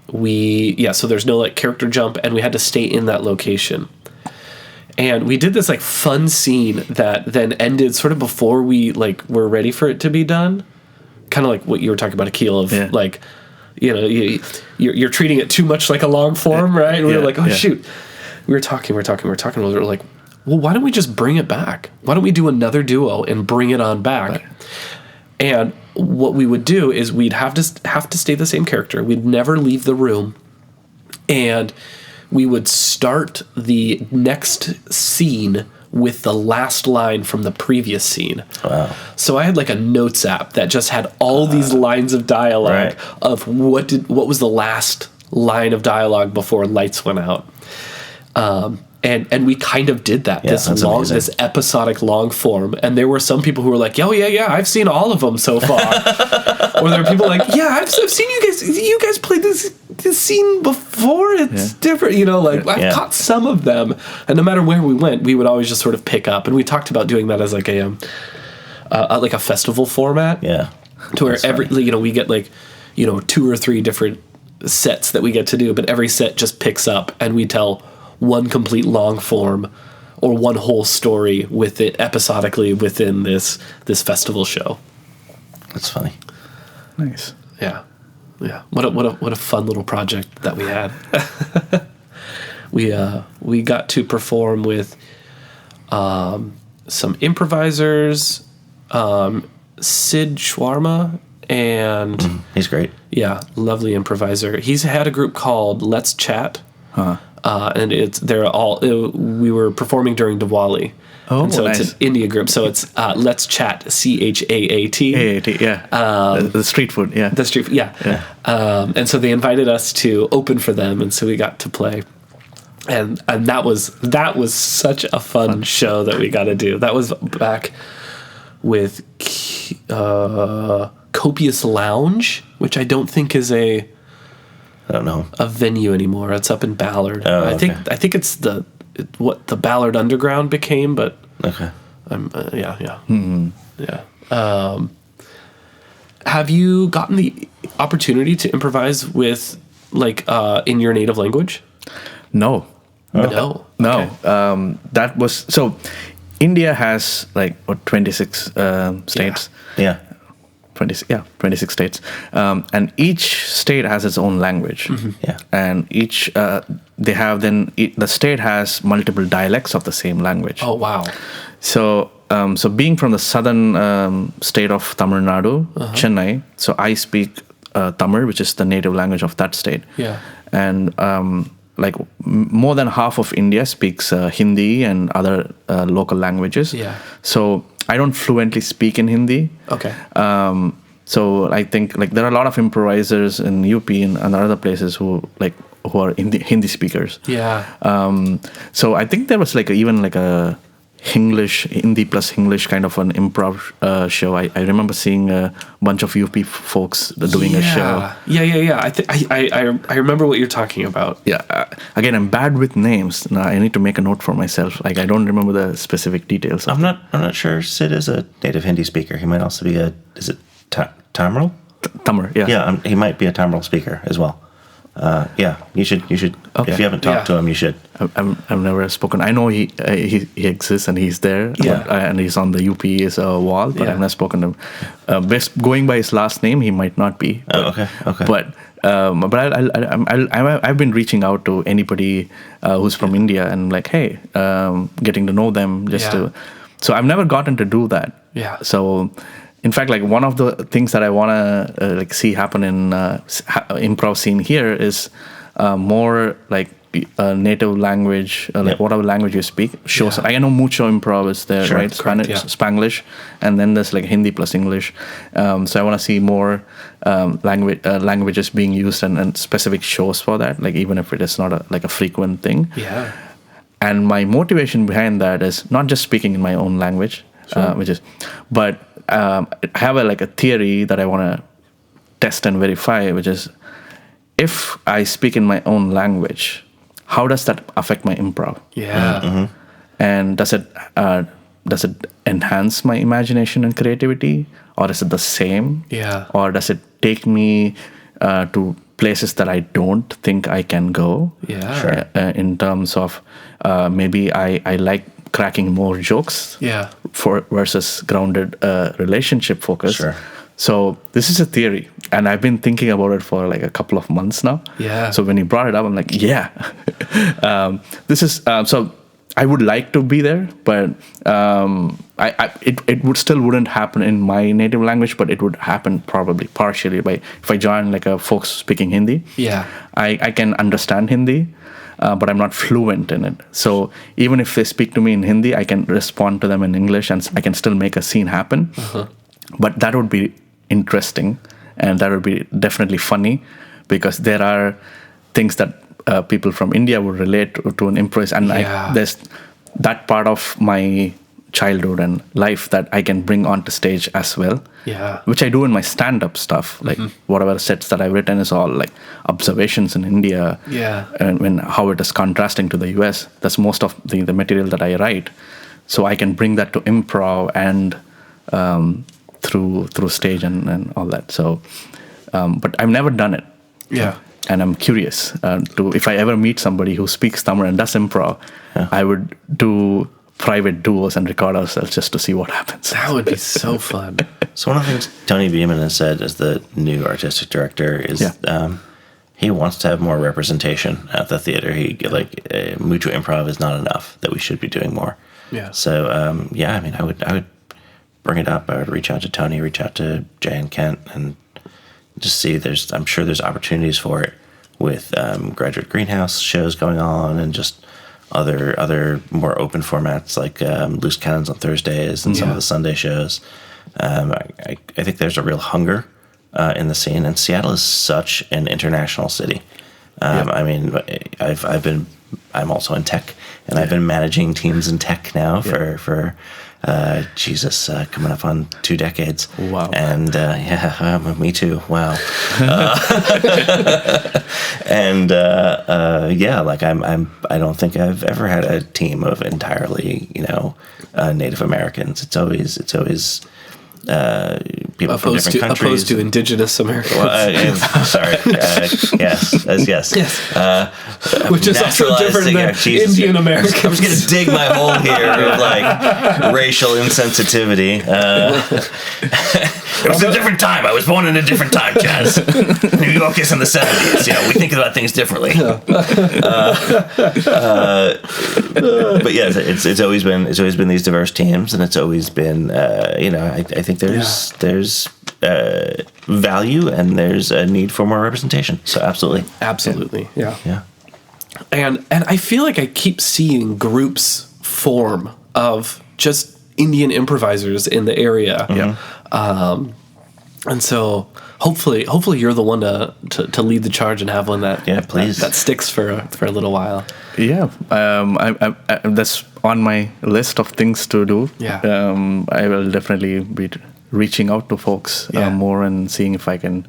there's no like character jump, and we had to stay in that location. And we did this like fun scene that then ended sort of before we like were ready for it to be done. Kind of like what you were talking about, Akil, of like, you're treating it too much like a long form, right? And we were like, oh shoot. We were talking. We were like, well, why don't we just bring it back? Why don't we do another duo and bring it on back? Right. And what we would do is we'd have to stay the same character. We'd never leave the room. And we would start the next scene with the last line from the previous scene. Wow. So I had like a notes app that just had all these lines of dialogue of what was the last line of dialogue before lights went out. And we kind of did that, this episodic long form. And there were some people who were like, oh, yeah, I've seen all of them so far. Or there were people like, yeah, I've seen you guys played this scene before. It's different, I've caught some of them. And no matter where we went, we would always just sort of pick up. And we talked about doing that as like a festival format. Yeah. To where we get like, 2 or 3 different sets that we get to do, but every set just picks up and we tell one complete long form or one whole story with it episodically within this festival show. That's funny. Nice. Yeah. What a fun little project that we had. We got to perform with some improvisers, Sid Shawarma, and he's great. Yeah, lovely improviser. He's had a group called Let's Chat. And we were performing during Diwali. Oh, and so nice. It's an India group. So it's Let's Chat, CHAAT. AAT, yeah. The street food, yeah. The street food, yeah. And so they invited us to open for them, and so we got to play. And that was such a fun show that we got to do. That was back with Copious Lounge, which I don't think is I don't know. a venue anymore. It's up in Ballard. Oh, I think it's what the Ballard Underground became, but okay. Yeah. Have you gotten the opportunity to improvise with like in your native language? No. No. Okay. That was so. India has like 26 states. Yeah. 26 states, and each state has its own language. Yeah, and each they have the state has multiple dialects of the same language. Oh wow! So being from the southern state of Tamil Nadu, Chennai, so I speak Tamil, which is the native language of that state. Yeah. And like more than half of India speaks Hindi and other local languages. Yeah. So I don't fluently speak in Hindi. Okay. So I think like there are a lot of improvisers in UP and other places who are Hindi speakers. Yeah. So I think there was even a Hindi plus English kind of an improv show. I remember seeing a bunch of UP folks doing a show. Yeah. I remember what you're talking about. Yeah. Again, I'm bad with names. Now I need to make a note for myself. Like I don't remember the specific details. I'm not sure Sid is a native Hindi speaker. He might also be is it Tamil? Tamil, yeah. Yeah, he might be a Tamil speaker as well. Yeah, you should. Okay. If you haven't talked to him, you should. I've never spoken. I know he exists and he's there. Yeah. And he's on the UP's wall, but I've never spoken to him. Going by his last name, he might not be. But, Okay. But I've been reaching out to anybody who's from India and like, hey, getting to know them to. So I've never gotten to do that. Yeah. So. In fact, like one of the things that I want to see happen in improv scene here is more like native language, whatever language you speak. Shows. I know mucho improv is there, Sure, right? correct, Spanglish, and then there's like Hindi plus English. So I want to see more languages being used and specific shows for that. Like even if it is not a frequent thing. Yeah. And my motivation behind that is not just speaking in my own language, but I have a theory that I want to test and verify, which is if I speak in my own language, how does that affect my improv? Yeah. Mm-hmm. And does it enhance my imagination and creativity, or is it the same? Yeah. Or does it take me to places that I don't think I can go? Yeah. Sure. In terms of maybe I like cracking more jokes. Yeah. Versus grounded relationship focus. Sure. So this is a theory, and I've been thinking about it for like a couple of months now. Yeah. So when you brought it up, I'm like, yeah, this is so. I would like to be there, but it wouldn't happen in my native language, but it would happen probably partially if I join like a folks speaking Hindi. Yeah. I can understand Hindi. But I'm not fluent in it. So even if they speak to me in Hindi, I can respond to them in English and I can still make a scene happen. Uh-huh. But that would be interesting and that would be definitely funny because there are things that people from India would relate to an improv. And there's that part of my childhood and life that I can bring onto stage as well. Yeah. Which I do in my stand-up stuff. Like whatever sets that I've written is all like observations in India. Yeah. And how it is contrasting to the US. That's most of the material that I write. So I can bring that to improv and through stage and all that. So, but I've never done it. Yeah. And I'm curious if I ever meet somebody who speaks Tamil and does improv, I would do private duos and record ourselves just to see what happens. That would be so fun. So one of the things Tony Beeman has said as the new artistic director is he wants to have more representation at the theater. Mucho improv is not enough, that we should be doing more. Yeah. So I mean I would bring it up. I would reach out to Tony, reach out to Jay and Kent, and just see I'm sure there's opportunities for it with Graduate Greenhouse shows going on and just other more open formats like Loose Cannons on Thursdays and some of the Sunday shows. I think there's a real hunger in the scene, and Seattle is such an international city. I mean, I'm also in tech, and I've been managing teams in tech now for coming up on 2 decades. Wow. And me too. Wow. I don't think I've ever had a team of entirely, Native Americans. It's always people from different countries. Opposed to indigenous Americans. Yes. Which is also different than Indian Americans. I'm just going to dig my hole here of like racial insensitivity. It was a different time. I was born in a different time, Chaz. New York is in the 70s. We think about things differently. But yeah, it's always been these diverse teams, and it's always been I think there's value and there's a need for more representation. So Absolutely. Yeah. Yeah. And I feel like I keep seeing groups form of just Indian improvisers in the area. Yeah. And so hopefully you're the one to lead the charge and have one that please that sticks for a little while. Yeah, I that's on my list of things to do. Yeah. I will definitely be reaching out to folks more and seeing if I can,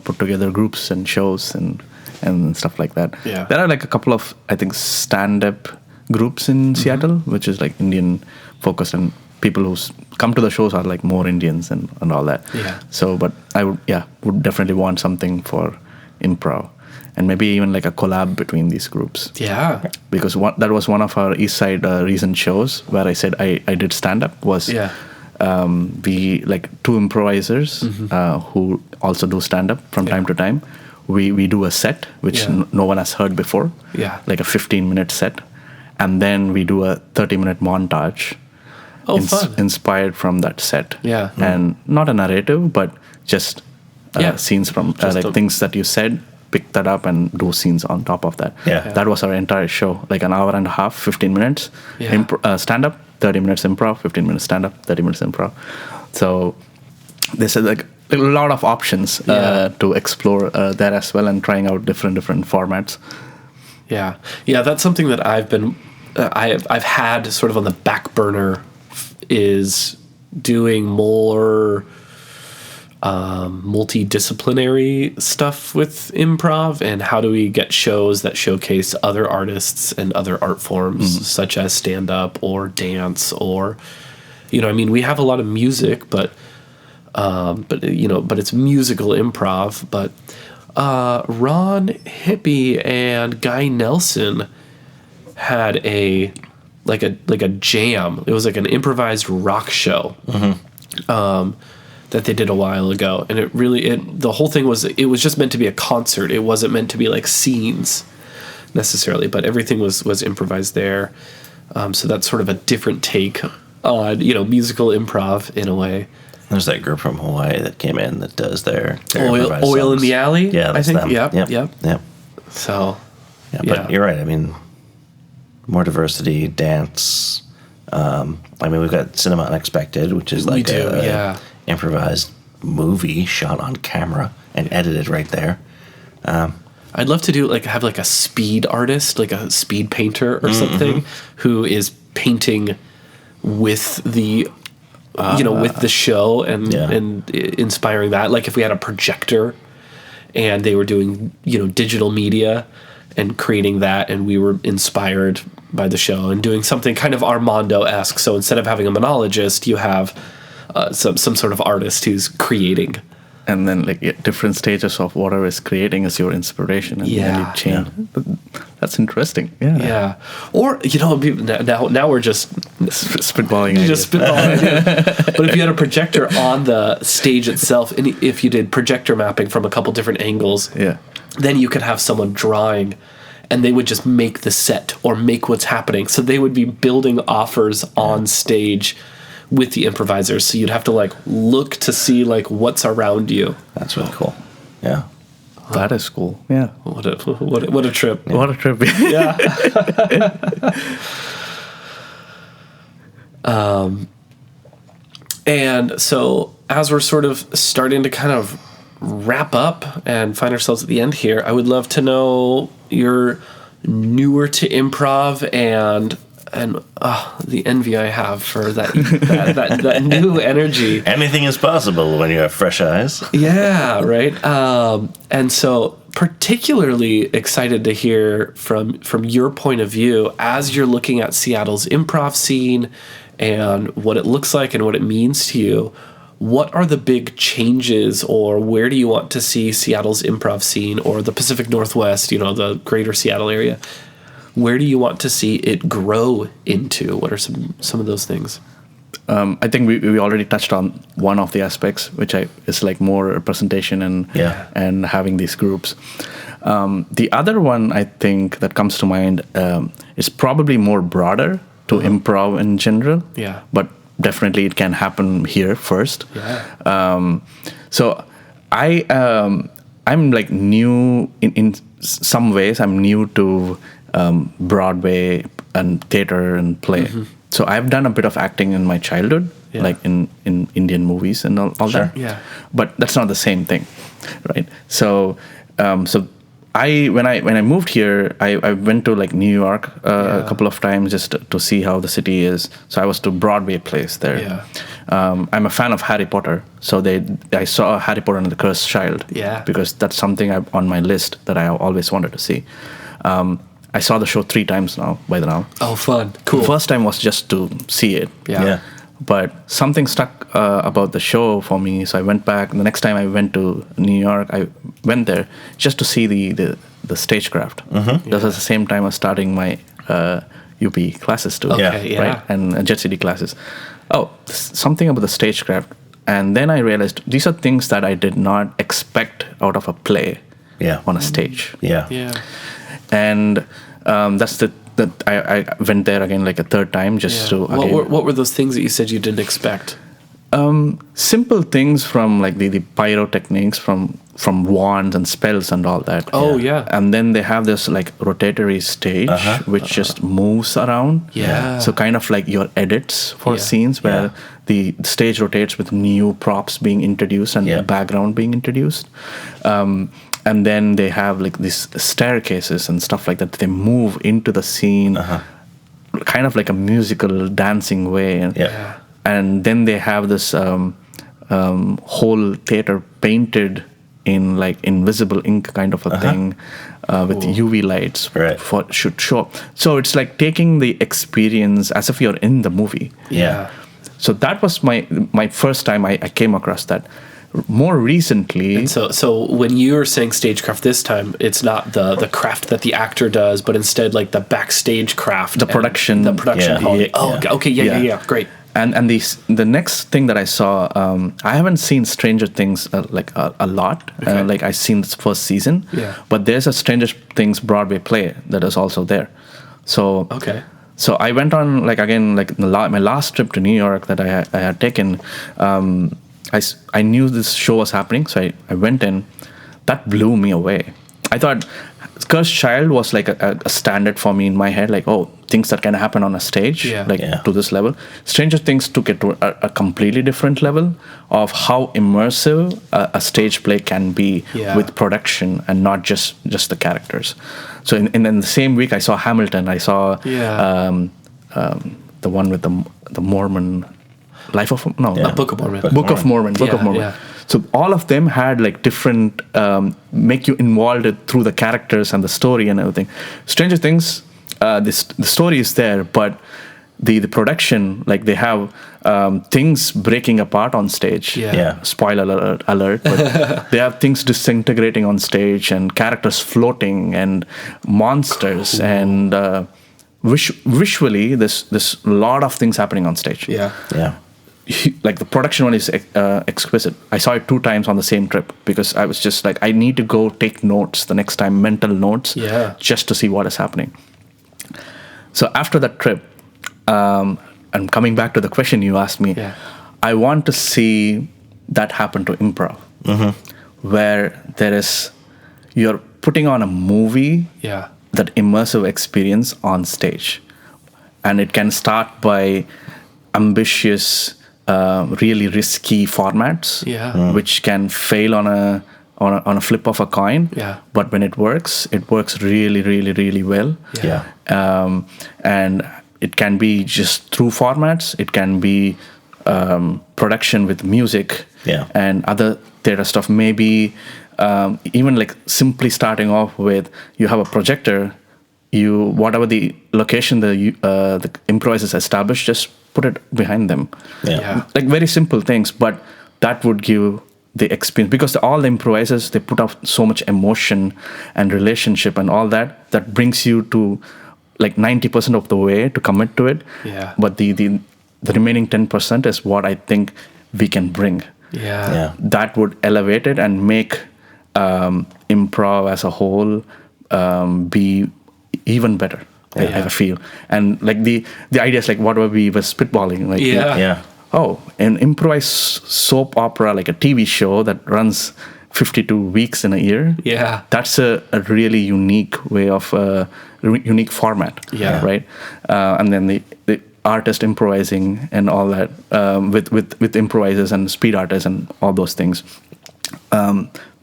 put together groups and shows and stuff like that. Yeah. There are like a couple of, I think, stand-up groups in Seattle, which is like Indian focused, and people who come to the shows are like more Indians and all that. Yeah. So, but I would definitely want something for improv, and maybe even like a collab between these groups. Yeah. Because that was one of our Eastside recent shows where I said I did stand up. Was we like two improvisers who also do stand up from time to time. We do a set which no one has heard before. Yeah. Like a 15-minute set, and then we do a 30-minute montage. Fun. Inspired from that set. Yeah. And not a narrative, but just scenes from things that you said, pick that up and do scenes on top of that. Yeah. That was our entire show, like an hour and a half, 15 minutes. Yeah. Stand up, 30 minutes improv, 15 minutes stand up, 30 minutes improv. So there's like a lot of options to explore there as well, and trying out different formats. Yeah. Yeah, that's something that I've had sort of on the back burner, is doing more multidisciplinary stuff with improv, and how do we get shows that showcase other artists and other art forms such as stand-up or dance, or we have a lot of music, but it's musical improv. But Ron Hippie and Guy Nelson had a jam. It was like an improvised rock show that they did a while ago, and the whole thing was just meant to be a concert. It wasn't meant to be like scenes necessarily, but everything was improvised there. So that's sort of a different take on musical improv in a way. There's that group from Hawaii that came in that does their Oil in the Alley. Yeah, that's I think. them. Yep. So. But you're right. I mean, more diversity, dance. We've got Cinema Unexpected, which is like a improvised movie shot on camera and edited right there. I'd love to have a speed artist, like a speed painter or something, who is painting with the with the show and inspiring that. Like if we had a projector and they were doing digital media and creating that, and we were inspired by the show and doing something kind of Armando-esque. So instead of having a monologist, you have some sort of artist who's creating. And then different stages of whatever is creating is your inspiration, and then you change. Yeah. That's interesting. Yeah. Or now we're just spitballing ideas. But if you had a projector on the stage itself, and if you did projector mapping from a couple different angles, then you could have someone drawing, and they would just make the set or make what's happening. So they would be building offers on stage with the improvisers. So you'd have to look to see what's around you. That's really cool. Yeah. That is cool. Yeah. What a trip. Yeah. What a trip. Yeah. And so as we're sort of starting to kind of wrap up and find ourselves at the end here, I would love to know, you're newer to improv, and the envy I have for that new energy. Anything is possible when you have fresh eyes. Yeah, right. And so particularly excited to hear from your point of view as you're looking at Seattle's improv scene and what it looks like and what it means to you. What are the big changes, or where do you want to see Seattle's improv scene, or the Pacific Northwest, the greater Seattle area? Where do you want to see it grow into? What are some of those things? I think we already touched on one of the aspects, which is more representation and having these groups. The other one I think that comes to mind is probably more broader to improv in general. Yeah. But definitely it can happen here first. Yeah. So I'm like new in some ways. I'm new to Broadway and theater and play. So I've done a bit of acting in my childhood, like in Indian movies and all that. Yeah. But that's not the same thing, right? So when I moved here, I went to like New York a couple of times just to see how the city is. So I was to Broadway plays there. Yeah. I'm a fan of Harry Potter, so I saw Harry Potter and the Cursed Child. Yeah. Because that's something on my list that I always wanted to see. I saw the show 3 times now. Oh, fun. Cool. The first time was just to see it. Yeah. But something stuck about the show for me, so I went back. The next time I went to New York, I went there just to see the stagecraft. That was the same time I was starting my UP classes too. Okay, yeah. Right? And Jet City classes. Oh, something about the stagecraft. And then I realized these are things that I did not expect out of a play on a stage. Yeah. And that's that I went there again like a third time just to again. What were those things that you said you didn't expect? Simple things from like the pyrotechnics from wands and spells and all that. Oh yeah. And then they have this like rotatory stage which just moves around. Yeah. So kind of like your edits for scenes where the stage rotates with new props being introduced and the background being introduced. And then they have like these staircases and stuff like that. They move into the scene, kind of like a musical dancing way. And then they have this whole theater painted in like invisible ink kind of a thing with UV lights for should show. So it's like taking the experience as if you're in the movie. Yeah. So that was my first time I came across that. More recently, And so when you're saying stagecraft this time, it's not the craft that the actor does, but instead like the backstage craft, the production, quality. Okay, yeah, great. And the next thing that I saw, I haven't seen Stranger Things like a lot. Like I've seen this first season, but there's a Stranger Things Broadway play that is also there. So So I went on like again like my last trip to New York that I had taken. I knew this show was happening, so I went in. That blew me away. I thought Cursed Child was like a standard for me in my head, like, oh, things that can happen on a stage, to this level. Stranger Things took it to a completely different level of how immersive a stage play can be with production and not just the characters. So in the same week, I saw Hamilton. I saw the one with the Mormon... Book of Mormon. Book of Mormon. Yeah. So all of them had like different, make you involved through the characters and the story and everything. Stranger Things, the story is there, but the production, like they have things breaking apart on stage. Spoiler alert. But they have things disintegrating on stage and characters floating and monsters and visually there's a lot of things happening on stage. Like the production one is exquisite. I saw it 2 times on the same trip because I was just like, I need to go take notes the next time, mental notes, just to see what is happening. So after that trip, and coming back to the question you asked me, I want to see that happen to improv, where you're putting on a movie, that immersive experience on stage, and it can start by ambitious, really risky formats, which can fail on a flip of a coin. But when it works really, really, really well. And it can be just through formats. It can be production with music and other theater stuff. Maybe even like simply starting off with you have a projector. Whatever the location the improvisers established, just put it behind them. Like very simple things, but that would give the experience, because all the improvisers, they put out so much emotion and relationship and all that brings you to like 90% of the way to commit to it. But the remaining 10% is what I think we can bring. That would elevate it and make improv as a whole be even better. I feel. And like the idea is like what we were spitballing, like an improvised soap opera, like a TV show that runs 52 weeks in a year. Yeah. That's a really unique way of unique format. Yeah. Right. And then the artist improvising and all that with improvisers and speed artists and all those things.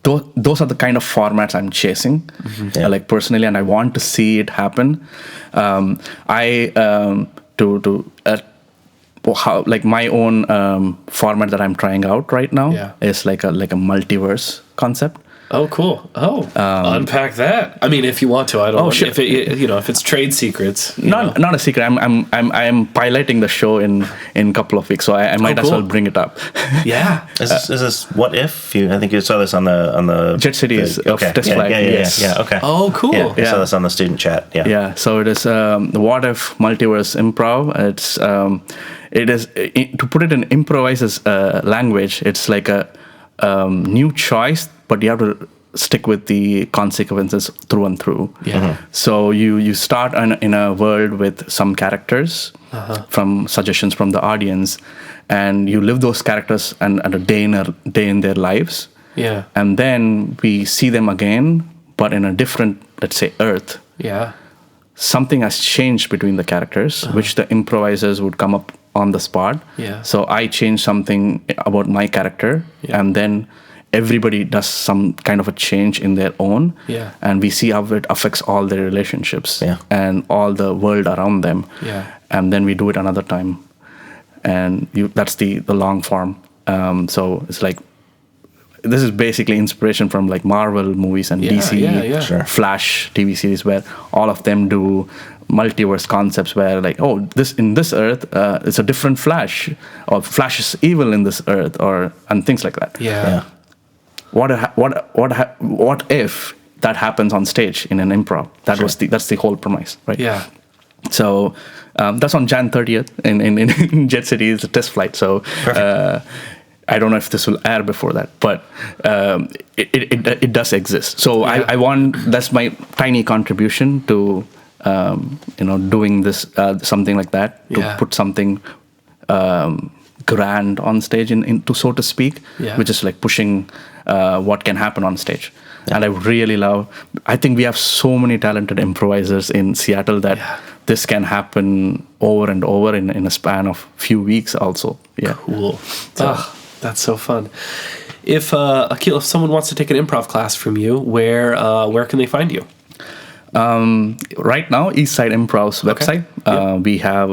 Those are the kind of formats I'm chasing, like personally, and I want to see it happen. How like my own format that I'm trying out right now is like a multiverse concept. Oh, cool. Oh, unpack that. I mean, if you want to, I don't know sure. if it, if it's trade secrets. Not a secret. I'm piloting the show in a couple of weeks, so I might as well bring it up. Yeah. Is this what if? I think you saw this on the Jet Cities test flight. Yeah. Okay. Oh, cool. Yeah, I saw this on the student chat. Yeah. Yeah. So it is the What If Multiverse Improv. It is to put it in improviser's language. It's like a new choice, but you have to stick with the consequences through and through. Yeah. So you start in a world with some characters from suggestions from the audience, and you live those characters and a day in their lives. Yeah. And then we see them again, but in a different, let's say, Earth. Yeah. Something has changed between the characters, which the improvisers would come up on the spot. Yeah. So I change something about my character, and then everybody does some kind of a change in their own. Yeah. And we see how it affects all their relationships and all the world around them. Yeah. And then we do it another time. And that's the long form. So it's like, this is basically inspiration from like Marvel movies and DC, Sure. Flash TV series, where all of them do multiverse concepts where like, in this Earth, it's a different Flash, or Flash is evil in this Earth, and things like that. Yeah. What if that happens on stage in an improv? That's the whole premise, right? Yeah. So that's on Jan 30th in Jet City. It's a test flight. So I don't know if this will air before that, but it does exist. So I want, that's my tiny contribution to doing this something like that, to put something grand on stage, into so to speak, which is like pushing what can happen on stage. And I really I think we have so many talented improvisers in Seattle that this can happen over and over in a span of few weeks also. Yeah. Cool. That's so fun. If Akhil, if someone wants to take an improv class from you, where can they find you? Right now, Eastside Improv's website. We have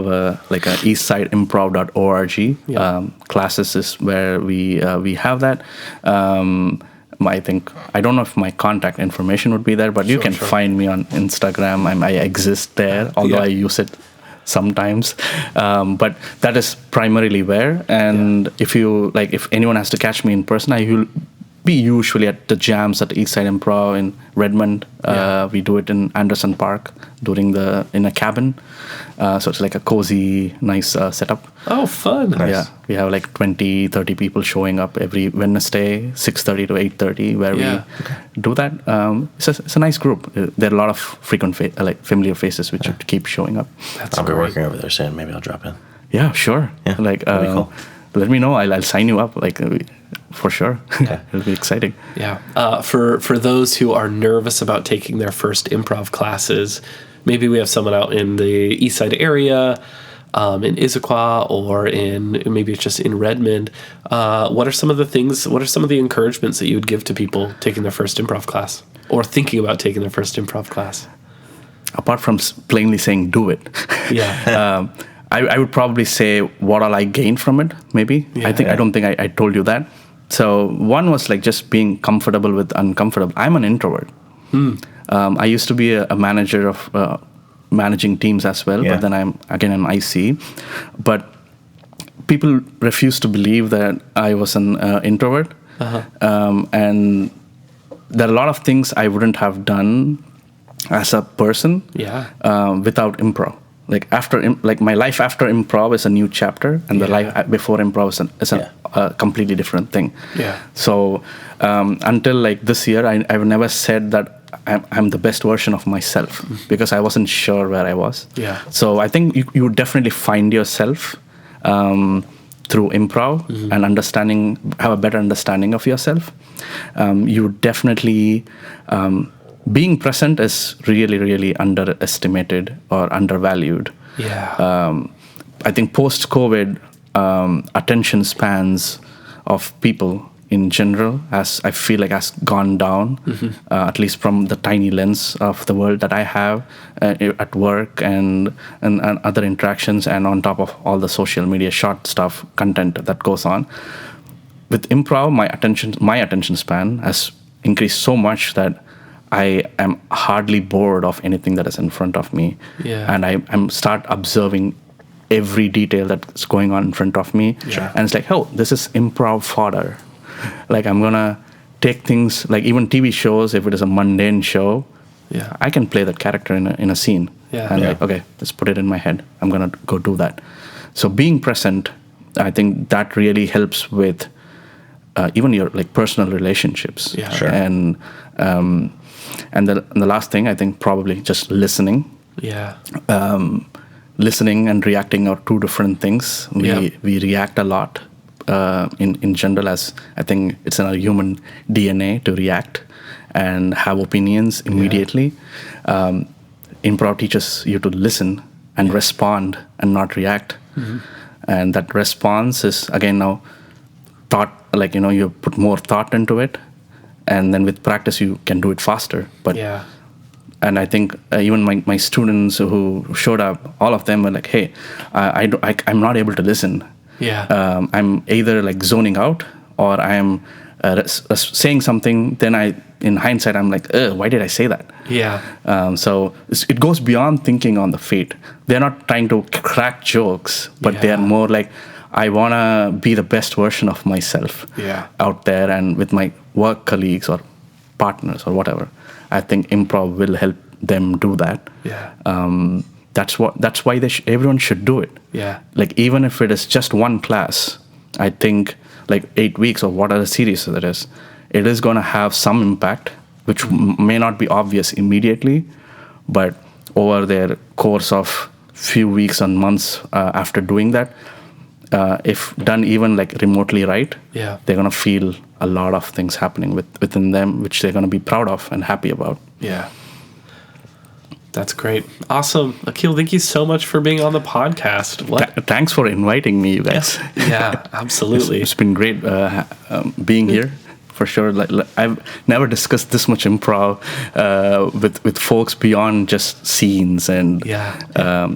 like a eastsideimprov.org. Classes is where we have that. I don't know if my contact information would be there, but you can find me on Instagram. I exist there, although I use it sometimes, but that is primarily where. And if anyone has to catch me in person, I will be usually at the jams at Eastside Improv in Redmond. We do it in Anderson Park in a cabin. So it's like a cozy, nice setup. Oh, fun. Nice. Yeah, we have like 20, 30 people showing up every Wednesday, 6:30 to 8:30, where we do that. It's a nice group. There are a lot of frequent, familiar faces which keep showing up. I'll be working over there soon. Maybe I'll drop in. Yeah, sure. Yeah, that'd be cool. Let me know. I'll sign you up. For sure. Okay. It'll be exciting. Yeah. For those who are nervous about taking their first improv classes, maybe we have someone out in the East Side area, in Issaquah, or maybe it's just in Redmond. What are some of the encouragements that you would give to people taking their first improv class, or thinking about taking their first improv class? Apart from plainly saying do it. Yeah. I would probably say, what all I gained from it, maybe. Yeah. I don't think I told you that. So one was like just being comfortable with uncomfortable. I'm an introvert. I used to be a manager of managing teams as well, but then I'm again an IC. But people refuse to believe that I was an introvert. And there are a lot of things I wouldn't have done as a person without improv. Like my life after improv is a new chapter, and the life before improv is a completely different thing. Yeah. So until like this year, I've never said that I'm the best version of myself, because I wasn't sure where I was. Yeah. So I think you would definitely find yourself through improv and have a better understanding of yourself. You definitely, being present is really, really underestimated or undervalued. Yeah. I think post-COVID, attention spans of people in general, I feel like has gone down, at least from the tiny lens of the world that I have at work and other interactions, and on top of all the social media short stuff content that goes on. With improv, my attention span has increased so much that I am hardly bored of anything that is in front of me, and I'm start observing every detail that's going on in front of me, and it's like, oh, this is improv fodder. Like, I'm gonna take things like even TV shows. If it is a mundane show, I can play that character in a scene, and like, okay, let's put it in my head. I'm gonna go do that. So being present, I think that really helps with even your like personal relationships. And the last thing, I think, probably just listening. Listening and reacting are two different things. We react a lot. In general, as I think it's in our human DNA to react and have opinions immediately. Improv teaches you to listen and respond and not react. And that response is, again, now thought, like, you put more thought into it, and then with practice you can do it faster. But and I think even my students who showed up, all of them were like, hey, I'm not able to listen. I'm either like zoning out, or I am saying something. Then in hindsight, I'm like, why did I say that? So it goes beyond thinking on the feet. They're not trying to crack jokes, but they are more like, I want to be the best version of myself out there and with my work colleagues or partners or whatever. I think improv will help them do that. That's why everyone should do it. Like, even if it is just one class, I think like 8 weeks or whatever series it is going to have some impact, which may not be obvious immediately, but over their course of few weeks and months after doing that, if done even like remotely right, they're going to feel a lot of things happening within them, which they're going to be proud of and happy about. That's great. Awesome. Akhil, thank you so much for being on the podcast. Thanks for inviting me, you guys. Absolutely. It's been great being here, for sure. Like, I've never discussed this much improv with folks beyond just scenes, and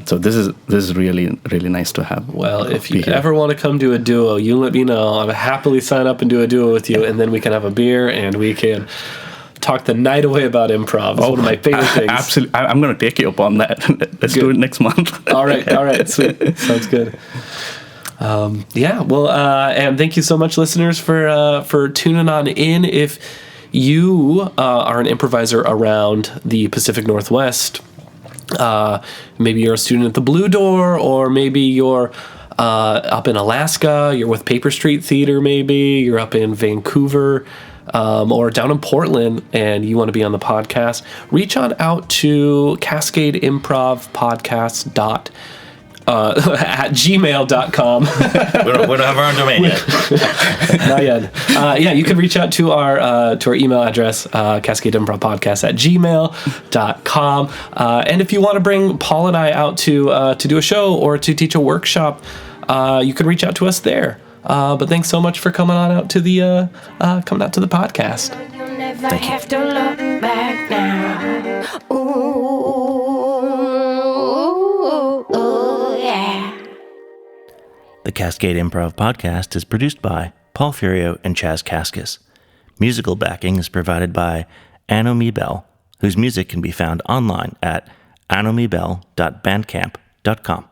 so this is really, really nice to have. Well, if you ever want to come do a duo, you let me know. I'll happily sign up and do a duo with you, and then we can have a beer and we can talk the night away about improv. It's one of my favorite things. Absolutely. I'm going to take you up on that. Let's do it next month. All right. Sweet. Sounds good. And thank you so much, listeners, for tuning on in. If you are an improviser around the Pacific Northwest, maybe you're a student at the Blue Door, or maybe you're up in Alaska, you're with Paper Street Theater, maybe you're up in Vancouver, or down in Portland, and you want to be on the podcast, reach on out to Cascade Improv Podcast at gmail.com. we don't have our own domain yet. Not yet. You can reach out to our email address, cascadeimprov.podcast at gmail.com. And if you want to bring Paul and I out to do a show or to teach a workshop, you can reach out to us there. But thanks so much for coming out to the podcast. You'll never have to look back now. Ooh, yeah. The Cascade Improv Podcast is produced by Paul Furio and Chaz Kaskis. Musical backing is provided by Anomi Bell, whose music can be found online at anomibell.bandcamp.com.